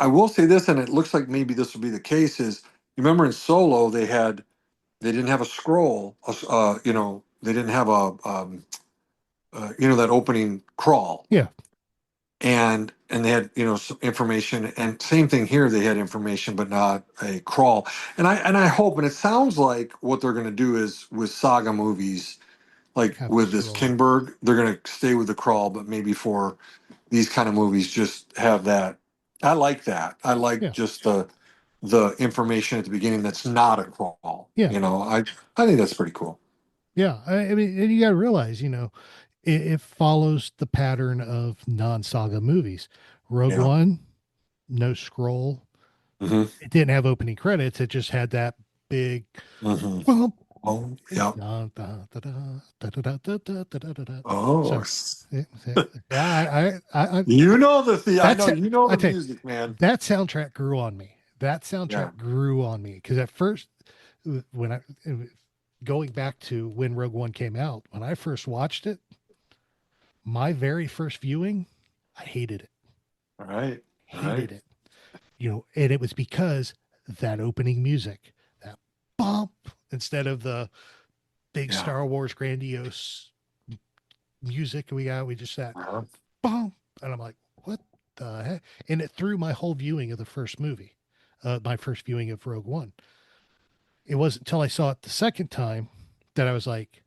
Speaker 10: I will say this, and it looks like maybe this will be the case. Is you remember in Solo they didn't have a scroll, they didn't have that opening crawl,
Speaker 9: Yeah.
Speaker 10: and they had some information, and same thing here, they had information but not a crawl. And I hope, and it sounds like what they're going to do is with Saga movies, like
Speaker 9: Have a
Speaker 10: with this
Speaker 9: scroll.
Speaker 10: Kinberg, they're going to stay with the crawl, but maybe for these kind of movies just have that. I like that. I like
Speaker 9: Yeah.
Speaker 10: just the information at the beginning that's not a crawl.
Speaker 9: Yeah.
Speaker 10: I think that's pretty cool.
Speaker 9: Yeah. I mean, and you got to realize, it follows the pattern of non-saga movies. Rogue
Speaker 10: Yeah.
Speaker 9: One, no scroll.
Speaker 10: Hmm.
Speaker 9: It didn't have opening credits. It just had that big
Speaker 10: Hmm.
Speaker 9: bump.
Speaker 10: Oh, yeah.
Speaker 9: Dun, dun, dun, dun, dun, dun, dun, dun, dun, dun, dun, dun.
Speaker 10: Oh,
Speaker 9: Yeah, I
Speaker 10: you know I know
Speaker 9: that's
Speaker 10: you know
Speaker 9: I
Speaker 10: the
Speaker 9: tell you,
Speaker 10: music, man.
Speaker 9: that soundtrack grew on me.
Speaker 10: Yeah.
Speaker 9: Because at first, when I going back to when Rogue One came out, when I first watched it, my very first viewing, I hated it.
Speaker 10: All right. All
Speaker 9: Hated
Speaker 10: right.
Speaker 9: it. And it was because that opening music, that bump, instead of the big
Speaker 10: Yeah.
Speaker 9: Star Wars grandiose music we just sat
Speaker 10: Uh-huh.
Speaker 9: bump, and I'm like, what the heck? And it threw my whole viewing of the first movie, my first viewing of Rogue One. It wasn't until I saw it the second time that I was like,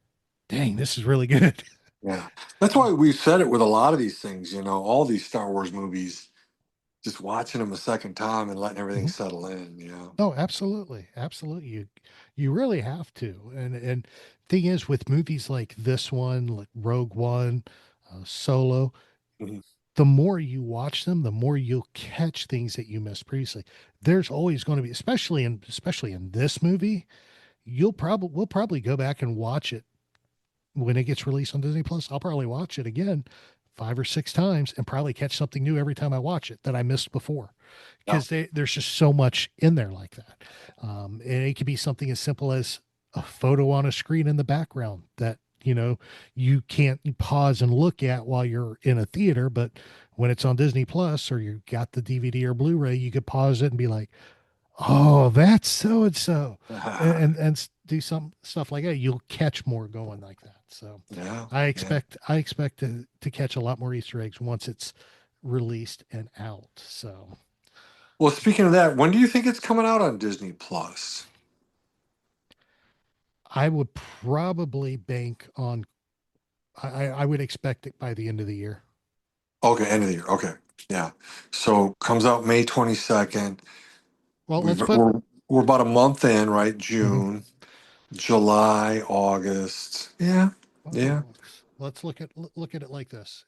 Speaker 9: dang, this is really good.
Speaker 10: Yeah. That's why we've said it with a lot of these things, all these Star Wars movies, just watching them a second time and letting everything
Speaker 9: Mhm.
Speaker 10: settle in,
Speaker 9: Oh, absolutely. Absolutely. You really have to. And thing is, with movies like this one, like Rogue One, Solo,
Speaker 10: Mhm.
Speaker 9: the more you watch them, the more you'll catch things that you missed previously. There's always going to be, especially in this movie, we'll probably go back and watch it when it gets released on Disney Plus. I'll probably watch it again 5 or 6 times and probably catch something new every time I watch it that I missed before, because there's just so much in there like that. And it could be something as simple as a photo on a screen in the background that you can't pause and look at while you're in a theater, but when it's on Disney Plus or you got the DVD or Blu-ray, you could pause it and be like, oh, that's so and so, and do some stuff like that. You'll catch more going like that. So
Speaker 10: Yeah.
Speaker 9: I expect to catch a lot more Easter eggs once it's released and out. So
Speaker 10: Well, speaking of that, when do you think it's coming out on Disney Plus?
Speaker 9: I would probably bank on. I would expect it by the end of the year.
Speaker 10: Okay, end of the year. Okay. Yeah. So comes out May 22nd.
Speaker 9: Well,
Speaker 10: We're about a month in, right? June, July, August. Yeah. Yeah.
Speaker 9: Let's look at it like this,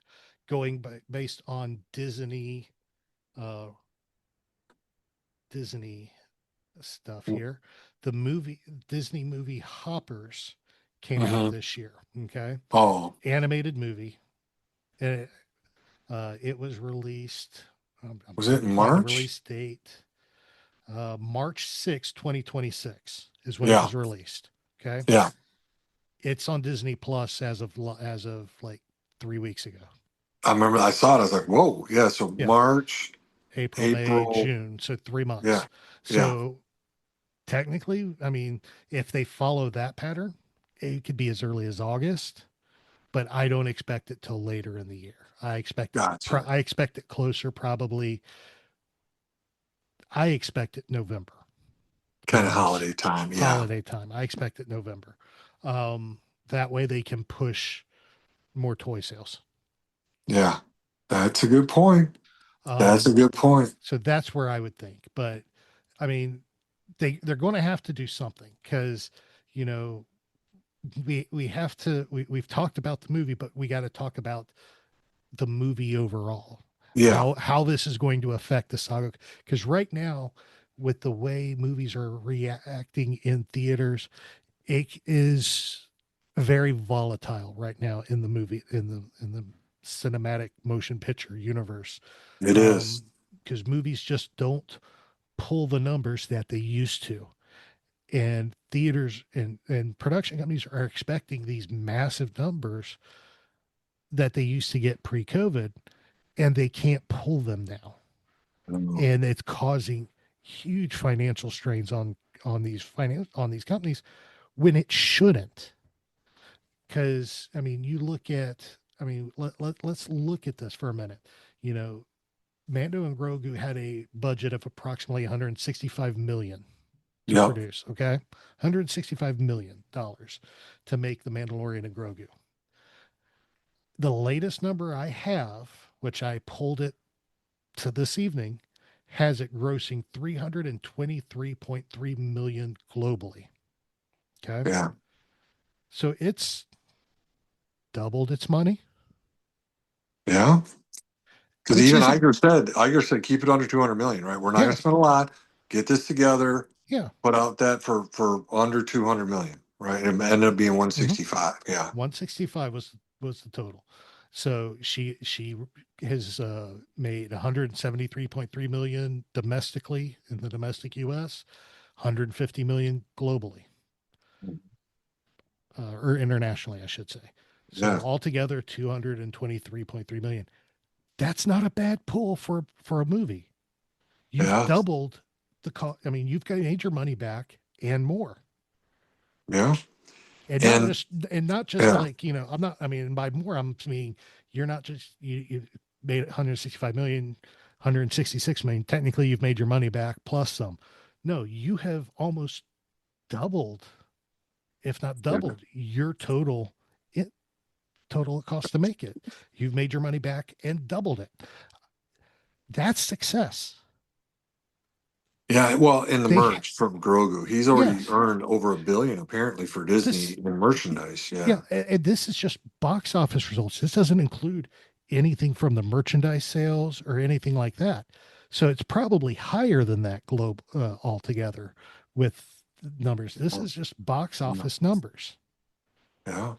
Speaker 9: based on uh, Disney stuff here. The Disney movie Hoppers came out
Speaker 10: Mhm.
Speaker 9: this year. Okay,
Speaker 10: Oh,
Speaker 9: animated movie. And it was released. I'm
Speaker 10: was
Speaker 9: trying
Speaker 10: it
Speaker 9: to
Speaker 10: in
Speaker 9: find the
Speaker 10: March?
Speaker 9: release date. March 6, 2026 is when it
Speaker 10: Yeah.
Speaker 9: was released. Okay,
Speaker 10: Yeah.
Speaker 9: it's on Disney Plus as of like 3 weeks ago.
Speaker 10: I remember I saw it. I was like, whoa. Yeah. So
Speaker 9: Yeah,
Speaker 10: March,
Speaker 9: April, May,
Speaker 10: April.
Speaker 9: June, so 3 months.
Speaker 10: Yeah. Yeah.
Speaker 9: So technically, I mean, if they follow that pattern, it could be as early as August, but I don't expect it till later in the year.
Speaker 10: Gotcha.
Speaker 9: I expect it closer, probably. I expect it November, to be
Speaker 10: Kind of
Speaker 9: honest.
Speaker 10: holiday time. Yeah.
Speaker 9: Holiday time. I expect it November. That way they can push more toy sales.
Speaker 10: Yeah. That's a good point. That's a
Speaker 9: Um,
Speaker 10: good point.
Speaker 9: so that's where I would think. But I mean, they're going to have to do something, because you know we have to. We've talked about the movie, but we got to talk about the movie overall.
Speaker 10: Yeah.
Speaker 9: How this is going to affect the saga, because right now, with the way movies are reacting in theaters, it is very volatile right now in the movie, in the cinematic motion picture universe.
Speaker 10: It is.
Speaker 9: Because movies just don't pull the numbers that they used to, and theaters and production companies are expecting these massive numbers that they used to get pre-COVID, and they can't pull them now,
Speaker 10: Mm.
Speaker 9: and it's causing huge financial strains on these companies, when it shouldn't. Because I mean, let's look at this for a minute. You know, Mando and Grogu had a budget of approximately 165 million to
Speaker 10: Yep.
Speaker 9: produce. Okay, 165 million dollars to make the Mandalorian and Grogu. The latest number I have, which I pulled it to this evening, has it grossing 323.3 million globally. Okay,
Speaker 10: Yeah.
Speaker 9: so it's doubled its money,
Speaker 10: Yeah. Because
Speaker 9: which
Speaker 10: even
Speaker 9: isn't.
Speaker 10: Iger said, keep it under 200 million, right? We're not going
Speaker 9: Yeah,
Speaker 10: to spend a lot. Get this together,
Speaker 9: yeah.
Speaker 10: put out that for under 200 million, right? And it ended up being 165. Yeah.
Speaker 9: 165 was the total. So she has made 173.3 million domestically in the domestic US, 150 million globally, or internationally, I should say. So
Speaker 10: Yeah.
Speaker 9: altogether 223.3 million. That's not a bad pull for a movie. You've
Speaker 10: Yeah.
Speaker 9: doubled the cost. I mean, you've got made your money back and more.
Speaker 10: Yeah.
Speaker 9: And
Speaker 10: And
Speaker 9: not just
Speaker 10: yeah.
Speaker 9: like, I'm not, I mean, by more, I'm meaning you're not just, you made 165 million, 166 million. Technically, you've made your money back plus some. No, you have almost doubled, if not
Speaker 10: Yeah.
Speaker 9: doubled, your total cost to make it. You've made your money back and doubled it. That's success.
Speaker 10: Yeah, well, in the
Speaker 9: They,
Speaker 10: merch from Grogu, he's already
Speaker 9: yes,
Speaker 10: earned over $1 billion apparently for Disney
Speaker 9: this,
Speaker 10: in merchandise.
Speaker 9: yeah,
Speaker 10: Yeah.
Speaker 9: and this is just box office results. This doesn't include anything from the merchandise sales or anything like that. So it's probably higher than that globe altogether with numbers. This is just box office numbers.
Speaker 10: Yeah.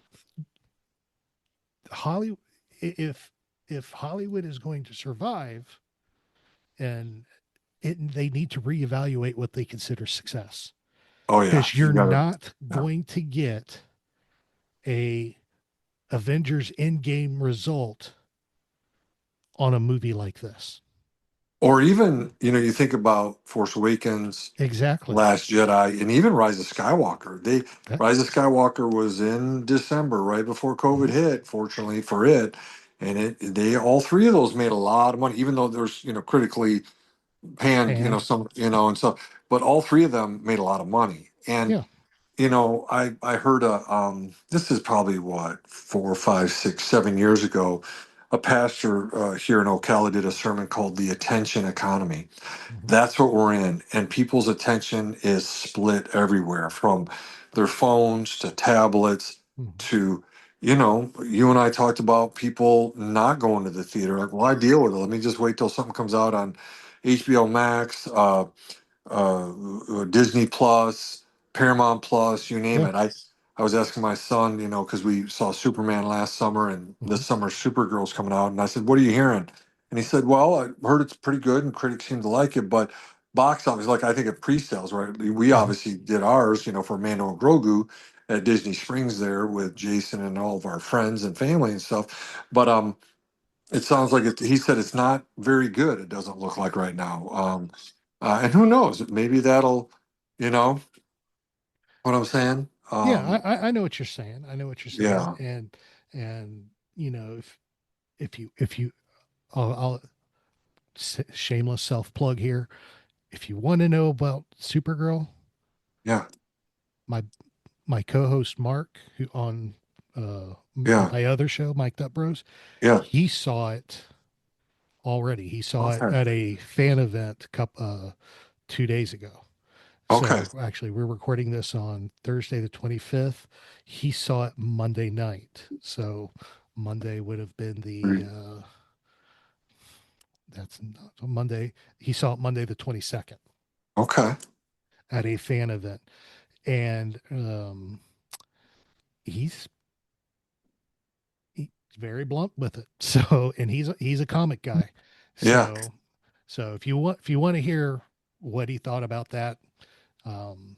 Speaker 9: Hollywood, if Hollywood is going to survive, and they need to reevaluate what they consider success,
Speaker 10: Oh yeah.
Speaker 9: because
Speaker 10: You
Speaker 9: you're
Speaker 10: gotta.
Speaker 9: not
Speaker 10: Yeah.
Speaker 9: going to get a Avengers Endgame result on a movie like this.
Speaker 10: Or even, you think about Force Awakens,
Speaker 9: Exactly.
Speaker 10: Last Jedi, and even Rise of Skywalker.
Speaker 9: Yeah.
Speaker 10: Rise of Skywalker was in December, right before COVID hit, fortunately for it. And they all three of those made a lot of money, even though there's, critically panned,
Speaker 9: And
Speaker 10: some, and stuff. But all three of them made a lot of money. And
Speaker 9: yeah,
Speaker 10: I heard this is probably what, 4, 5, 6, 7 years ago, a pastor here in Ocala did a sermon called "The Attention Economy." That's what we're in, and people's attention is split everywhere, from their phones to tablets to you and I talked about people not going to the theater. Like, well, I deal with it. Let me just wait till something comes out on HBO Max, Disney Plus, Paramount Plus, you name
Speaker 9: Yeah.
Speaker 10: it. I was asking my son, because we saw Superman last summer, and
Speaker 9: Mhm.
Speaker 10: this summer Supergirl's coming out, and I said, "What are you hearing?" And he said, "Well, I heard it's pretty good, and critics seem to like it, but box office, like I think of pre-sales, right? We
Speaker 9: Mhm.
Speaker 10: obviously did ours, for Mando and Grogu at Disney Springs there with Jason and all of our friends and family and stuff, but it sounds like he said it's not very good. It doesn't look like right now. And who knows? Maybe that'll, you know what I'm saying?
Speaker 9: Yeah, I know what you're saying. I know what you're saying.
Speaker 10: Yeah,
Speaker 9: And if you I'll shameless self plug here. If you want to know about Supergirl,
Speaker 10: yeah,
Speaker 9: my my co-host Mark, who on
Speaker 10: yeah,
Speaker 9: my other show, Mic'd Up Bros,
Speaker 10: yeah.
Speaker 9: he saw it already. He saw it
Speaker 10: Okay,
Speaker 9: at a fan event 2 days ago.
Speaker 10: okay.
Speaker 9: So actually, we're recording this on Thursday the 25th. He saw it Monday night. So Monday would have been that's not Monday. He saw it Monday the 22nd
Speaker 10: Okay.
Speaker 9: at a fan event, and he's he's very blunt with it. So, and he's a comic guy.
Speaker 10: Yeah,
Speaker 9: So if you want to hear what he thought about that, um,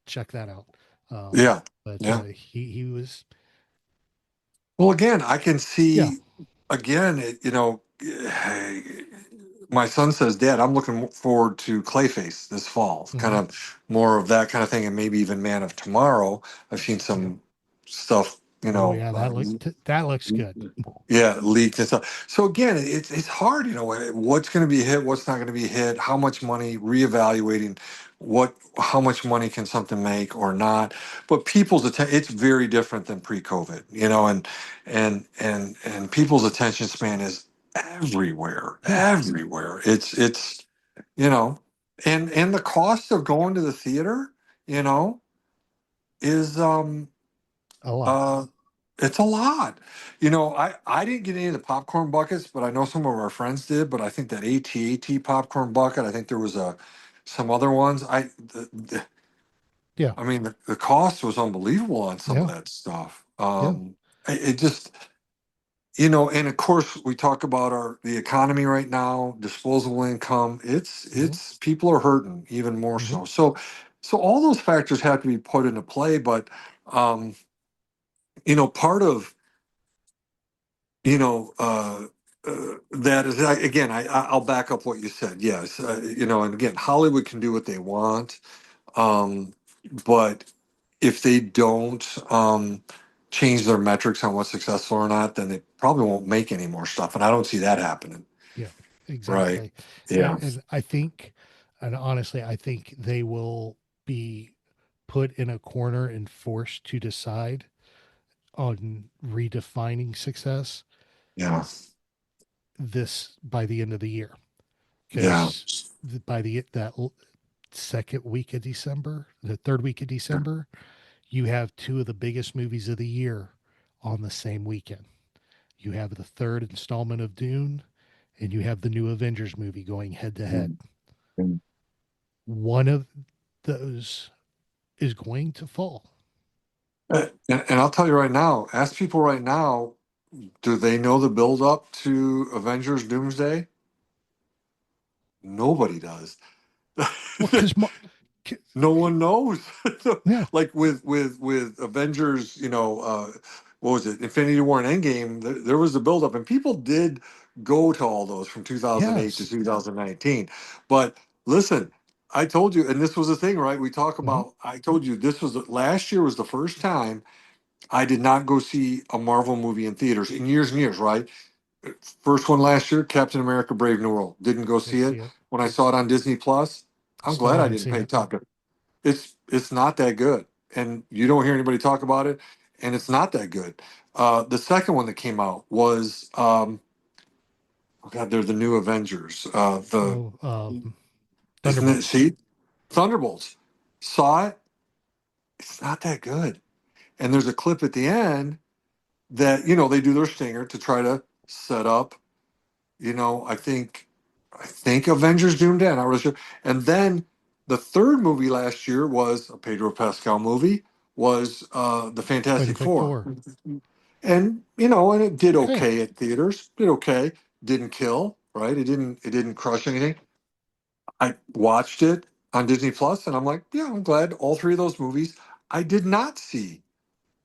Speaker 9: check that out.
Speaker 10: yeah,
Speaker 9: But
Speaker 10: yeah.
Speaker 9: he was,
Speaker 10: Well, again, I can
Speaker 9: yeah.
Speaker 10: see again. My son says, "Dad, I'm looking forward to Clayface this fall. Kind
Speaker 9: Hmm.
Speaker 10: of more of that kind of thing, and maybe even Man of Tomorrow." I've seen
Speaker 9: Yeah.
Speaker 10: some stuff,
Speaker 9: Oh yeah, that looks good.
Speaker 10: yeah, leaked and stuff. So again, it's hard, what's going to be hit, what's not going to be hit, how much money, reevaluating how much money can something make or not. But people's attention, it's very different than pre-COVID, and people's attention span is everywhere,
Speaker 9: Yeah,
Speaker 10: everywhere. It's you know, and the cost of going to the theater, you know, is
Speaker 9: a lot.
Speaker 10: uh, it's a lot. I didn't get any of the popcorn buckets, but I know some of our friends did. But I think that AT&T popcorn bucket. I think there was some other ones.
Speaker 9: Yeah,
Speaker 10: I mean, the cost was unbelievable on some of
Speaker 9: yeah,
Speaker 10: that stuff.
Speaker 9: yeah.
Speaker 10: It just, and of course we talk about the economy right now, disposable income.
Speaker 9: Hmm.
Speaker 10: It's people are hurting even more
Speaker 9: Hmm.
Speaker 10: so. So all those factors have to be put into play. But um, part of that is again I'll back up what you said. Yes, and again Hollywood can do what they want, um but if they don't change their metrics on what's successful or not, then they probably won't make any more stuff, and I don't see that happening.
Speaker 9: Yeah,
Speaker 10: Right.
Speaker 9: exactly.
Speaker 10: Yeah.
Speaker 9: And I think, and honestly, I think they will be put in a corner and forced to decide on redefining success
Speaker 10: Yeah.
Speaker 9: this by the end of the year,
Speaker 10: Yeah.
Speaker 9: because by second week of December, the third week of December, you have two of the biggest movies of the year on the same weekend. You have the third installment of Dune, and you have the new Avengers movie going head to head. One of those is going to fall.
Speaker 10: And I'll tell you right now, ask people right now, do they know the build up to Avengers Doomsday? Nobody does.
Speaker 9: Well, because
Speaker 10: No one knows.
Speaker 9: yeah,
Speaker 10: Like with Avengers, what was it, Infinity War and Endgame, there was the buildup, and people did go to all those from 2008 to
Speaker 9: yes,
Speaker 10: 2019. But listen, I told you, and this was the thing, right? We talk
Speaker 9: hmm,
Speaker 10: about, I told you this was last year was the first time I did not go see a Marvel movie in theaters in years and years, right? First one last year, Captain America Brave New World. Didn't go
Speaker 9: didn't
Speaker 10: see
Speaker 9: see
Speaker 10: it.
Speaker 9: it.
Speaker 10: When I saw it on Disney Plus, I'm
Speaker 9: Still
Speaker 10: glad I
Speaker 9: haven't
Speaker 10: didn't
Speaker 9: seen
Speaker 10: pay
Speaker 9: it.
Speaker 10: top. It's not that good, and you don't hear anybody talk about it, and it's not that good. The second one that came out was oh god, they're the new Avengers. The
Speaker 9: Oh,
Speaker 10: Isn't it?
Speaker 9: Thunderbolts.
Speaker 10: See, Thunderbolts. Saw it. It's not that good. And there's a clip at the end. that, they do their stinger to try to set up, I think Avengers Doomsday. I'm not really sure. And then the third movie last year was a Pedro Pascal movie, was the Fantastic
Speaker 9: Fantastic
Speaker 10: Four.
Speaker 9: Four.
Speaker 10: And it did
Speaker 9: Okay.
Speaker 10: okay at theaters. Did okay. Didn't kill, right? It didn't crush anything. I watched it on Disney Plus, and I'm like, yeah, I'm glad all three of those movies I did not see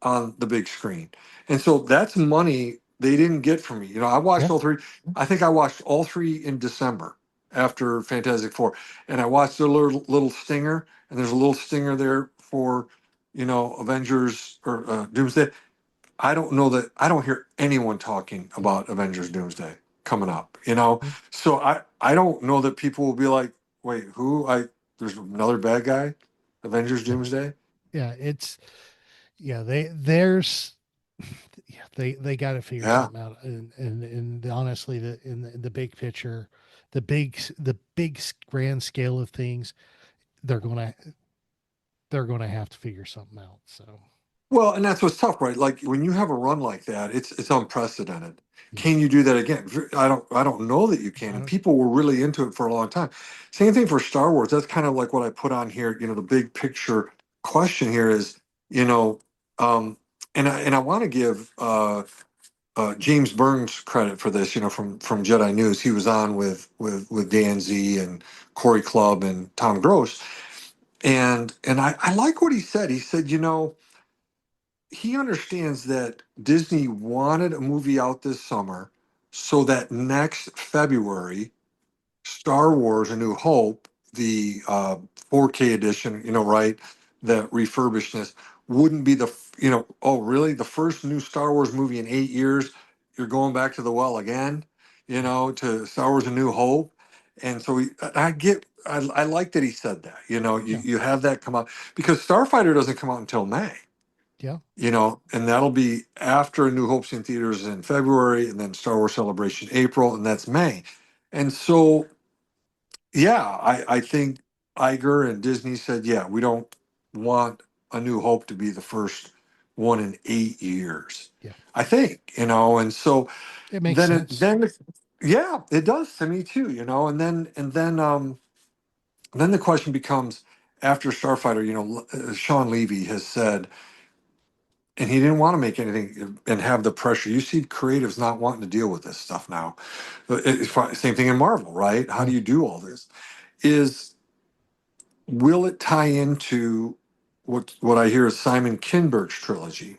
Speaker 10: on the big screen. And so that's money they didn't get from me. I watched
Speaker 9: Yeah.
Speaker 10: all three. I think I watched all three in December after Fantastic Four. And I watched a little stinger, and there's a little stinger there for, Avengers or Doomsday. I don't know that I don't hear anyone talking about Avengers Doomsday coming up,
Speaker 9: Mm.
Speaker 10: So I don't know that people will be like, wait, who? There's another bad guy, Avengers Doomsday.
Speaker 9: Yeah, it's yeah, they got to figure
Speaker 10: Yeah.
Speaker 9: something out, and honestly, in the big picture, the big grand scale of things, they're gonna have to figure something out. So
Speaker 10: Well, and that's what's tough, right? Like when you have a run like that, it's unprecedented.
Speaker 9: yeah,
Speaker 10: Can you do that again? I don't know that you
Speaker 9: I
Speaker 10: can. And
Speaker 9: don't,
Speaker 10: people were really into it for a long time. Same thing for Star Wars. That's kind of like what I put on here. The big picture question here is, you know, and I want to give James Burns credit for this. From Jedi News, he was on with Dan Z and Corey Clubb and Tom Gross, and I like what he said. He said, he understands that Disney wanted a movie out this summer so that next February, Star Wars: A New Hope, the 4K edition, right, the refurbishedness wouldn't be oh, really? The first new Star Wars movie in 8 years, you're going back to the well again, to Star Wars: A New Hope. And so I like that he said that,
Speaker 9: yeah,
Speaker 10: you have that come out because Starfighter doesn't come out until May,
Speaker 9: yeah,
Speaker 10: and that'll be after A New Hope's in theaters in February, and then Star Wars Celebration April, and that's May. And so, yeah, I think Iger and Disney said, yeah, we don't want A New Hope to be the first one in 8 years.
Speaker 9: yeah.
Speaker 10: I think, and so
Speaker 9: It makes
Speaker 10: then
Speaker 9: sense.
Speaker 10: yeah, it does to me too, and then the question becomes after Starfighter, Sean Levy has said, and he didn't want to make anything and have the pressure. You see creatives not wanting to deal with this stuff now. Same thing in Marvel, right? How
Speaker 9: Yeah,
Speaker 10: do you do all this? Will it tie into what I hear is Simon Kinberg's trilogy,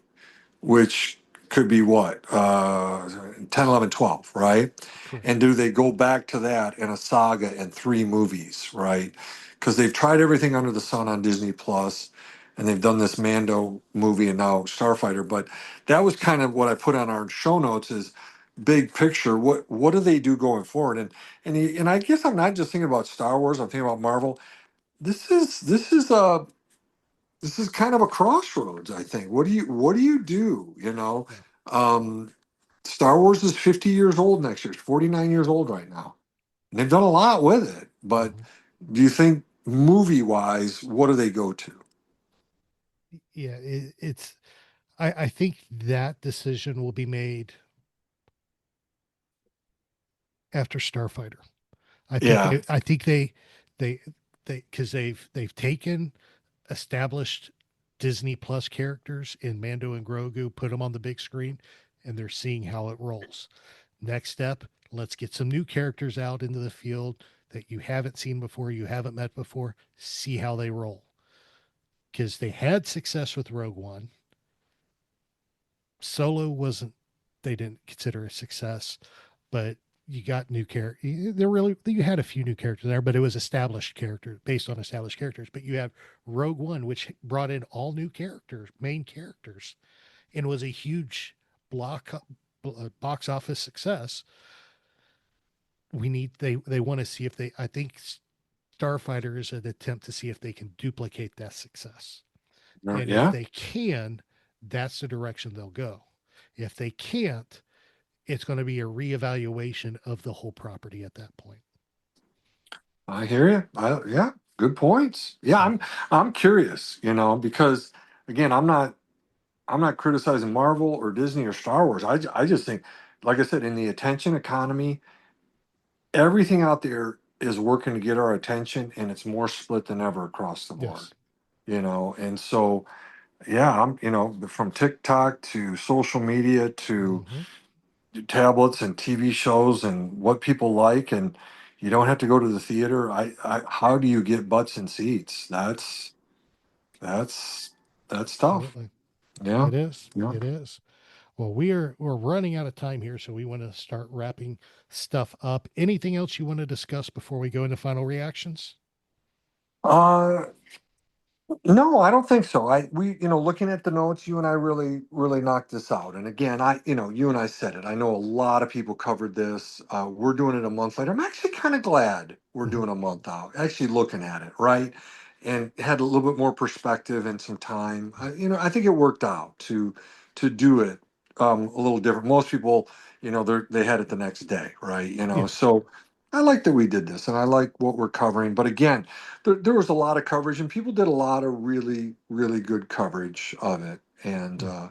Speaker 10: which could be what, 10, 11, 12, right?
Speaker 9: correct.
Speaker 10: And do they go back to that in a saga and three movies, right? Because they've tried everything under the sun on Disney Plus, and they've done this Mando movie and now Starfighter. But that was kind of what I put on our show notes is big picture. What do they do going forward? And I guess I'm not just thinking about Star Wars. I'm thinking about Marvel. This is kind of a crossroads, I think. What do you do?
Speaker 9: Yeah.
Speaker 10: Um, Star Wars is 50 years old next year. It's 49 years old right now. And they've done a lot with it. But
Speaker 9: Mhm.
Speaker 10: do you think movie wise, what do they go to?
Speaker 9: Yeah, I think that decision will be made after Starfighter. I think
Speaker 10: Yeah.
Speaker 9: they because they've taken established Disney Plus characters in Mando and Grogu, put them on the big screen, and they're seeing how it rolls. Next step, let's get some new characters out into the field that you haven't seen before, you haven't met before, see how they roll. Because they had success with Rogue One. Solo wasn't, they didn't consider a success, but you got new characters. You had a few new characters there, but it was established characters based on established characters. But you have Rogue One, which brought in all new characters, main characters, and was a huge box office success. They want to see if I think Starfighter is an attempt to see if they can duplicate that success. And if
Speaker 10: Yeah.
Speaker 9: they can, that's the direction they'll go. If they can't, it's going to be a reevaluation of the whole property at that point.
Speaker 10: I hear you. Yeah, good points. Yeah, I'm curious, because again, I'm not I'm not criticizing Marvel or Disney or Star Wars. I just think, like I said, in the attention economy, everything out there is working to get our attention, and it's more split than ever across the board.
Speaker 9: Yes.
Speaker 10: And so yeah, I'm from TikTok to social media to
Speaker 9: Hmm.
Speaker 10: tablets and TV shows and what people like, and you don't have to go to the theater. How do you get butts in seats? That's that's tough.
Speaker 9: Absolutely.
Speaker 10: Yeah,
Speaker 9: It is.
Speaker 10: yeah.
Speaker 9: It is. Well, we're running out of time here, so we want to start wrapping stuff up. Anything else you want to discuss before we go into final reactions?
Speaker 10: Uh, No, I don't think so. Looking at the notes, you and I really knocked this out. And again, you and I said it. I know a lot of people covered this. We're doing it a month later. I'm actually kind of glad we're
Speaker 9: Mhm.
Speaker 10: doing a month out, actually looking at it, right? And had a little bit more perspective and some time. I think it worked out to do it a little different. Most people, they had it the next day, right?
Speaker 9: Yeah.
Speaker 10: So I like that we did this, and I like what we're covering. But again, there was a lot of coverage, and people did a lot of really, really good coverage of it. And
Speaker 9: Yeah.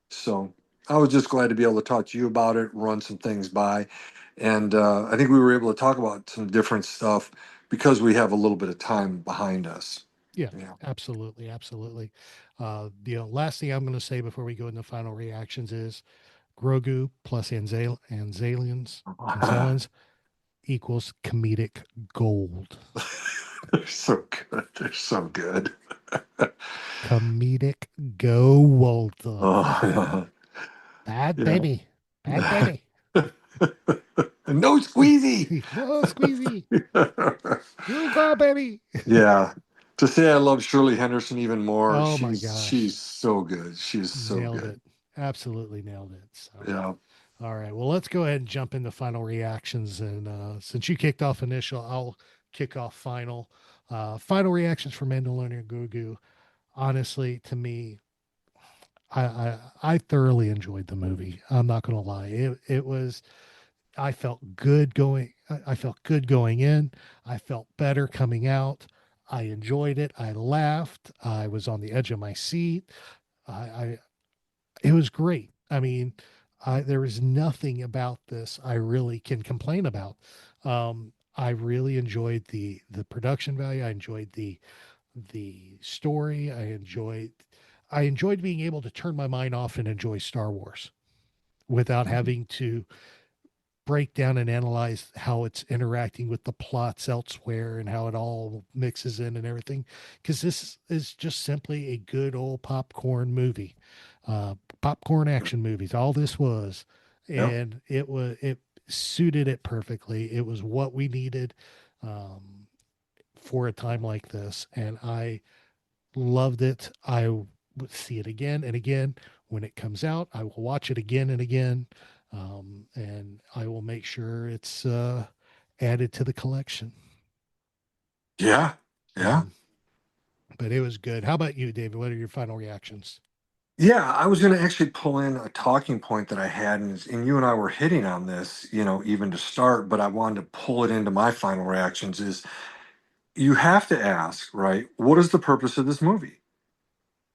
Speaker 10: so I was just glad to be able to talk to you about it, run some things by. And I think we were able to talk about some different stuff because we have a little bit of time behind us.
Speaker 9: Yeah,
Speaker 10: Yeah.
Speaker 9: absolutely, absolutely. The last thing I'm going to say before we go into final reactions is Grogu plus Anzellans equals comedic gold.
Speaker 10: They're so good. They're so good.
Speaker 9: Comedic gold.
Speaker 10: Oh,
Speaker 9: Bad
Speaker 10: yeah.
Speaker 9: baby. Bad baby.
Speaker 10: No squeezy.
Speaker 9: No squeezy. You go, baby.
Speaker 10: Yeah. To say I love Shirley Henderson even more,
Speaker 9: Oh my
Speaker 10: she's
Speaker 9: gosh.
Speaker 10: so good. She's so
Speaker 9: Nailed
Speaker 10: good.
Speaker 9: it. Absolutely nailed it. So,
Speaker 10: Yeah.
Speaker 9: all right. Well, let's go ahead and jump into final reactions. And since you kicked off initial, I'll kick off final. Final reactions for Mandalorian and Grogu. Honestly, to me, I thoroughly enjoyed the movie. I'm not going to lie. It was. I felt good going. I felt good going in. I felt better coming out. I enjoyed it. I laughed. I was on the edge of my seat. I it was great. I mean, there is nothing about this I really can complain about. I really enjoyed the production value. I enjoyed the story. I enjoyed being able to turn my mind off and enjoy Star Wars without having to break down and analyze how it's interacting with the plots elsewhere and how it all mixes in and everything. Because this is just simply a good old popcorn movie, popcorn action movies. All this was,
Speaker 10: Yep.
Speaker 9: and it suited it perfectly. It was what we needed for a time like this, and I loved it. I would see it again and again when it comes out. I will watch it again and again, and I will make sure it's added to the collection.
Speaker 10: Yeah. Yeah.
Speaker 9: So, but it was good. How about you, David? What are your final reactions?
Speaker 10: Yeah. I was going to actually pull in a talking point that I had, and you and I were hitting on this, even to start, but I wanted to pull it into my final reactions is you have to ask, right? What is the purpose of this movie?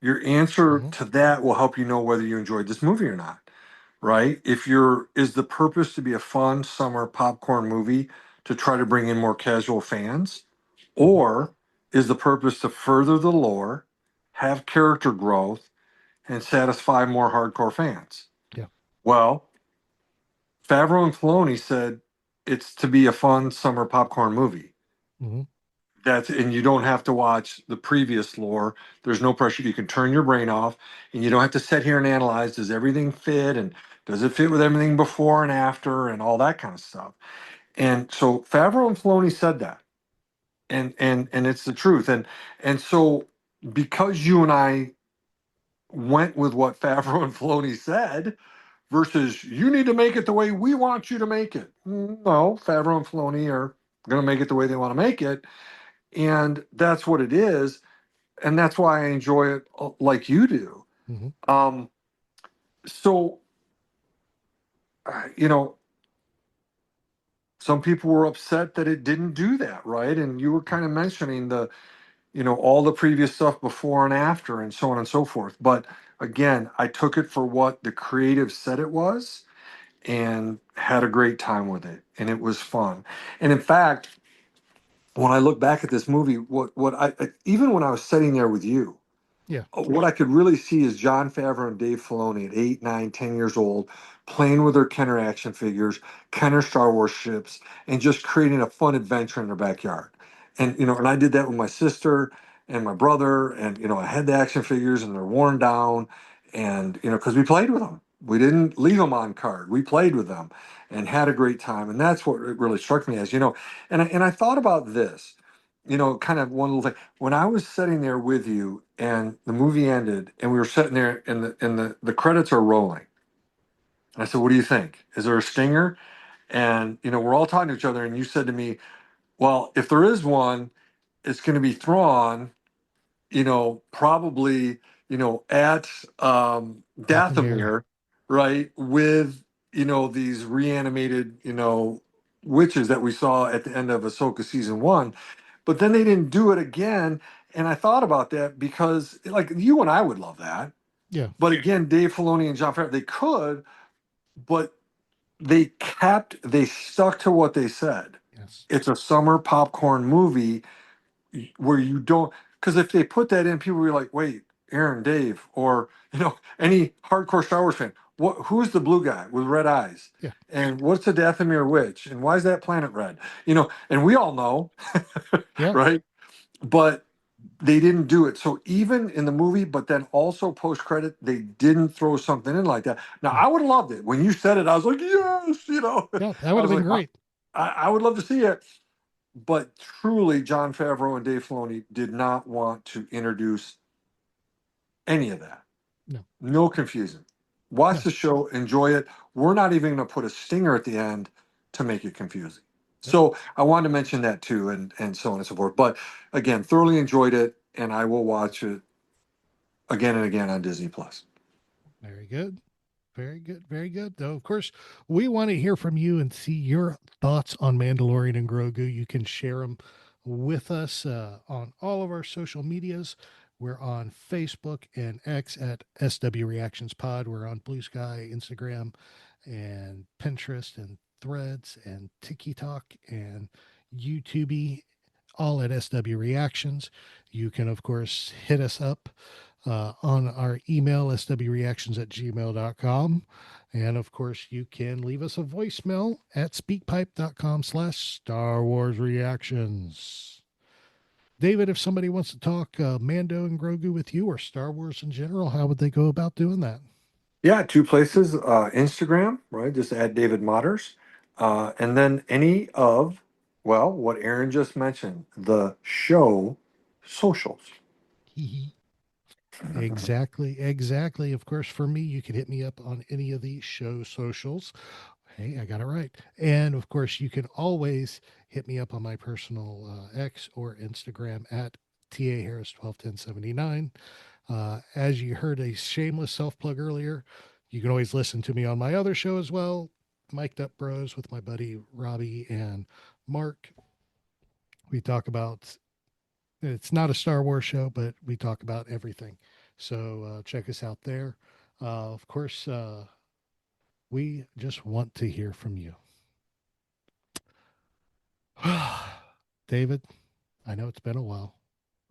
Speaker 10: Your answer
Speaker 9: Hmm.
Speaker 10: to that will help you know whether you enjoyed this movie or not, right? Is the purpose to be a fun summer popcorn movie to try to bring in more casual fans?
Speaker 9: Hmm.
Speaker 10: Or is the purpose to further the lore, have character growth, and satisfy more hardcore fans?
Speaker 9: Yeah.
Speaker 10: Well, Favreau and Filoni said it's to be a fun summer popcorn movie.
Speaker 9: Hmm.
Speaker 10: And you don't have to watch the previous lore. There's no pressure. You can turn your brain off, and you don't have to sit here and analyze, does everything fit, and does it fit with everything before and after and all that kind of stuff. And so Favreau and Filoni said that. And it's the truth. And so because you and I went with what Favreau and Filoni said versus you need to make it the way we want you to make it. No, Favreau and Filoni are going to make it the way they want to make it. And that's what it is. And that's why I enjoy it like you do.
Speaker 9: Hmm.
Speaker 10: Um, so, you know, some people were upset that it didn't do that, right? And you were kind of mentioning all the previous stuff before and after and so on and so forth. But again, I took it for what the creative said it was and had a great time with it. And it was fun. And in fact, when I look back at this movie, even when I was sitting there with you,
Speaker 9: Yeah.
Speaker 10: what I could really see is Jon Favreau and Dave Filoni at 8, 9, 10 years old, playing with their Kenner action figures, Kenner Star Wars ships, and just creating a fun adventure in their backyard. And I did that with my sister and my brother, and I had the action figures, and they're worn down, and because we played with them, we didn't leave them on card. We played with them, and had a great time, and that's what it really struck me as. And I thought about this. Kind of one little thing. When I was sitting there with you and the movie ended and we were sitting there and the credits are rolling. And I said, "What do you think? Is there a stinger?" And we're all talking to each other and you said to me, "Well, if there is one, it's going to be Thrawn, probably, at
Speaker 9: Dathomir.
Speaker 10: Dathomir, right? With, these reanimated, witches that we saw at the end of Ahsoka season 1. But then they didn't do it again. And I thought about that because, like, you and I would love that.
Speaker 9: Yeah.
Speaker 10: But again, Dave Filoni and Jon Favreau, they could, but they stuck to what they said.
Speaker 9: Yes.
Speaker 10: It's a summer popcorn movie where you don't, because if they put that in, people will be like, wait, Aaron, Dave, or, any hardcore Star Wars fan, who's the blue guy with red eyes?
Speaker 9: Yeah.
Speaker 10: And what's the Dathomir witch? And why is that planet red? And we all know,
Speaker 9: Yeah.
Speaker 10: right? But they didn't do it. So even in the movie, but then also post credit, they didn't throw something in like that. Now I would have loved it. When you said it, I was like, yes,
Speaker 9: Yeah, that would have been great.
Speaker 10: I would love to see it. But truly, Jon Favreau and Dave Filoni did not want to introduce any of that. No confusing. Watch the show, enjoy it. We're not even going to put a stinger at the end to make it confusing. So I wanted to mention that too, and so on and so forth. But again, thoroughly enjoyed it, and I will watch it again and again on Disney Plus.
Speaker 9: Very good. Very good. Very good. Though, of course, we want to hear from you and see your thoughts on Mandalorian and Grogu. You can share them with us on all of our social medias. We're on Facebook and X at SW Reactions Pod. We're on Blue Sky, Instagram, and Pinterest, and Threads, and TikTok, and YouTube, all at SW Reactions. You can, of course, hit us up on our email, swreactions@gmail.com. And of course, you can leave us a voicemail at speakpipe.com/Star Wars Reactions. David, if somebody wants to talk Mando and Grogu with you or Star Wars in general, how would they go about doing that?
Speaker 10: Yeah, 2 places. Instagram, right? Just add David Motters. And then any of, what Aaron just mentioned, the show socials.
Speaker 9: Exactly. Of course, for me, you can hit me up on any of the show socials. Hey, I got it right. And of course, you can always hit me up on my personal X or Instagram at TA Harris 121079. As you heard a shameless self plug earlier, you can always listen to me on my other show as well, Mic'd Up Bros with my buddy Robbie and Mark. We talk about, it's not a Star Wars show, but we talk about everything. So check us out there. Of course, we just want to hear from you. David, I know it's been a while.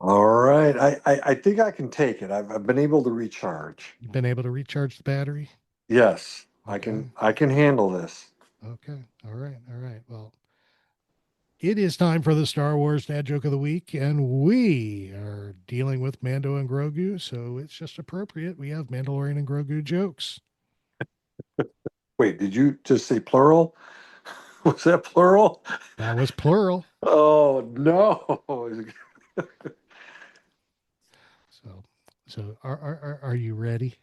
Speaker 10: All right. I think I can take it. I've been able to recharge.
Speaker 9: You've been able to recharge the battery?
Speaker 10: Yes,
Speaker 9: Okay.
Speaker 10: I can handle this.
Speaker 9: Okay. All right. Well, it is time for the Star Wars Dad Joke of the Week, and we are dealing with Mando and Grogu, so it's just appropriate. We have Mandalorian and Grogu jokes.
Speaker 10: Wait, did you just say plural? Was that plural?
Speaker 9: That was plural.
Speaker 10: Oh, no.
Speaker 9: So are you ready?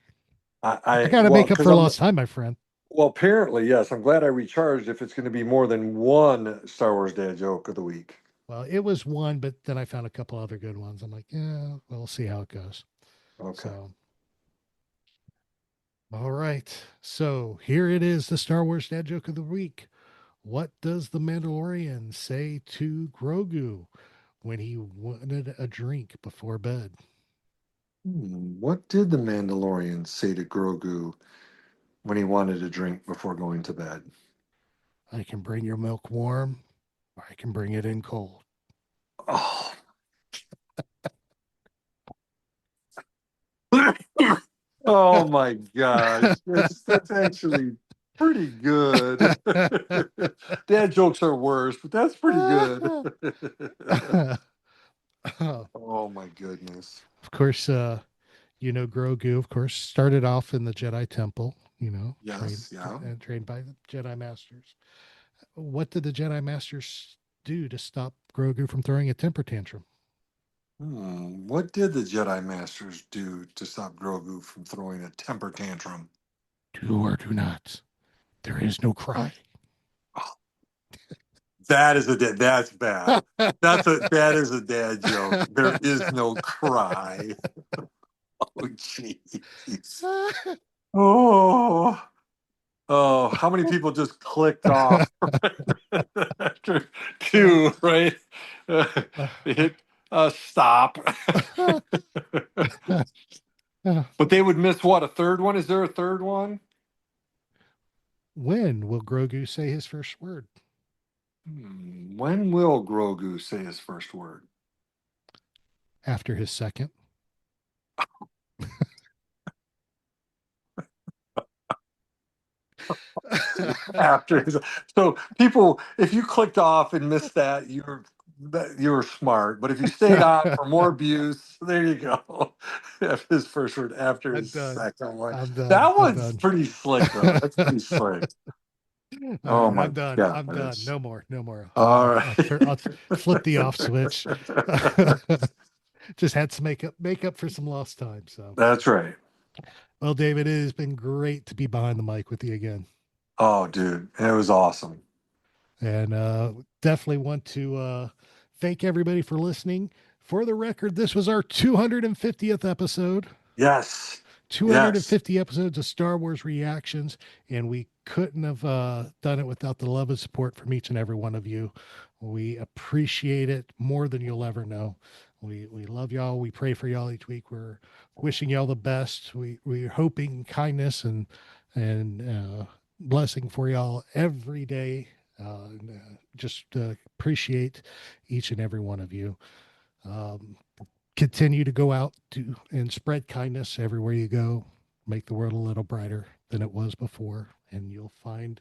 Speaker 10: I
Speaker 9: got to make up for lost time, my friend.
Speaker 10: Well, apparently, yes. I'm glad I recharged if it's going to be more than one Star Wars Dad Joke of the Week.
Speaker 9: Well, it was one, but then I found a couple other good ones. I'm like, yeah, we'll see how it goes.
Speaker 10: Okay.
Speaker 9: So, all right. So here it is, the Star Wars Dad Joke of the Week. What does the Mandalorian say to Grogu when he wanted a drink before bed?
Speaker 10: What did the Mandalorian say to Grogu when he wanted a drink before going to bed?
Speaker 9: I can bring your milk warm, or I can bring it in cold.
Speaker 10: Oh. Oh my gosh. That's actually pretty good. Dad jokes are worse, but that's pretty good. Oh my goodness.
Speaker 9: Of course, Grogu, of course, started off in the Jedi Temple,
Speaker 10: Yes,
Speaker 9: trained by the Jedi Masters. What did the Jedi Masters do to stop Grogu from throwing a temper tantrum?
Speaker 10: What did the Jedi Masters do to stop Grogu from throwing a temper tantrum?
Speaker 9: Do or do not. There is no cry.
Speaker 10: That's bad. That is a dad joke. There is no cry. Oh jeez. Oh, how many people just clicked off after two, right? Hit stop. But they would miss what, a third one? Is there a third one?
Speaker 9: When will Grogu say his first word?
Speaker 10: When will Grogu say his first word?
Speaker 9: After his second.
Speaker 10: So people, if you clicked off and missed that, you were smart. But if you stayed on for more abuse, there you go. His first word after his second one. That one's pretty slick, though. That's pretty slick. Oh my God.
Speaker 9: I'm done. No more.
Speaker 10: All right.
Speaker 9: I'll flip the off switch. Just had to make up for some lost time. So
Speaker 10: that's right.
Speaker 9: Well, David, it has been great to be behind the mic with you again.
Speaker 10: Oh, dude, it was awesome.
Speaker 9: And definitely want to thank everybody for listening. For the record, this was our 250th episode.
Speaker 10: Yes.
Speaker 9: 250 episodes of Star Wars reactions, and we couldn't have done it without the love and support from each and every one of you. We appreciate it more than you'll ever know. We love y'all. We pray for y'all each week. We're wishing y'all the best. We're hoping kindness and blessing for y'all every day. Just appreciate each and every one of you. Continue to go out and spread kindness everywhere you go. Make the world a little brighter than it was before, and you'll find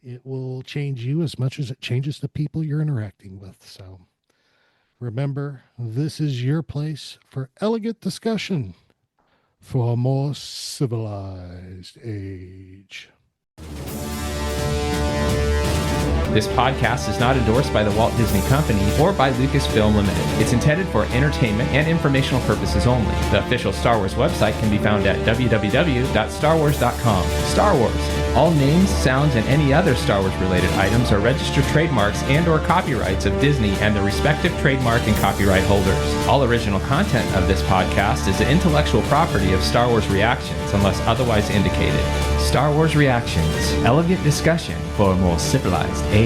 Speaker 9: it will change you as much as it changes the people you're interacting with. So remember, this is your place for elegant discussion for a more civilized age.
Speaker 11: This podcast is not endorsed by the Walt Disney Company or by Lucasfilm Limited. It's intended for entertainment and informational purposes only. The official Star Wars website can be found at www.starwars.com. Star Wars. All names, sounds, and any other Star Wars related items are registered trademarks and or copyrights of Disney and the respective trademark and copyright holders. All original content of this podcast is the intellectual property of Star Wars Reactions unless otherwise indicated. Star Wars Reactions. Elegant discussion for a more civilized age.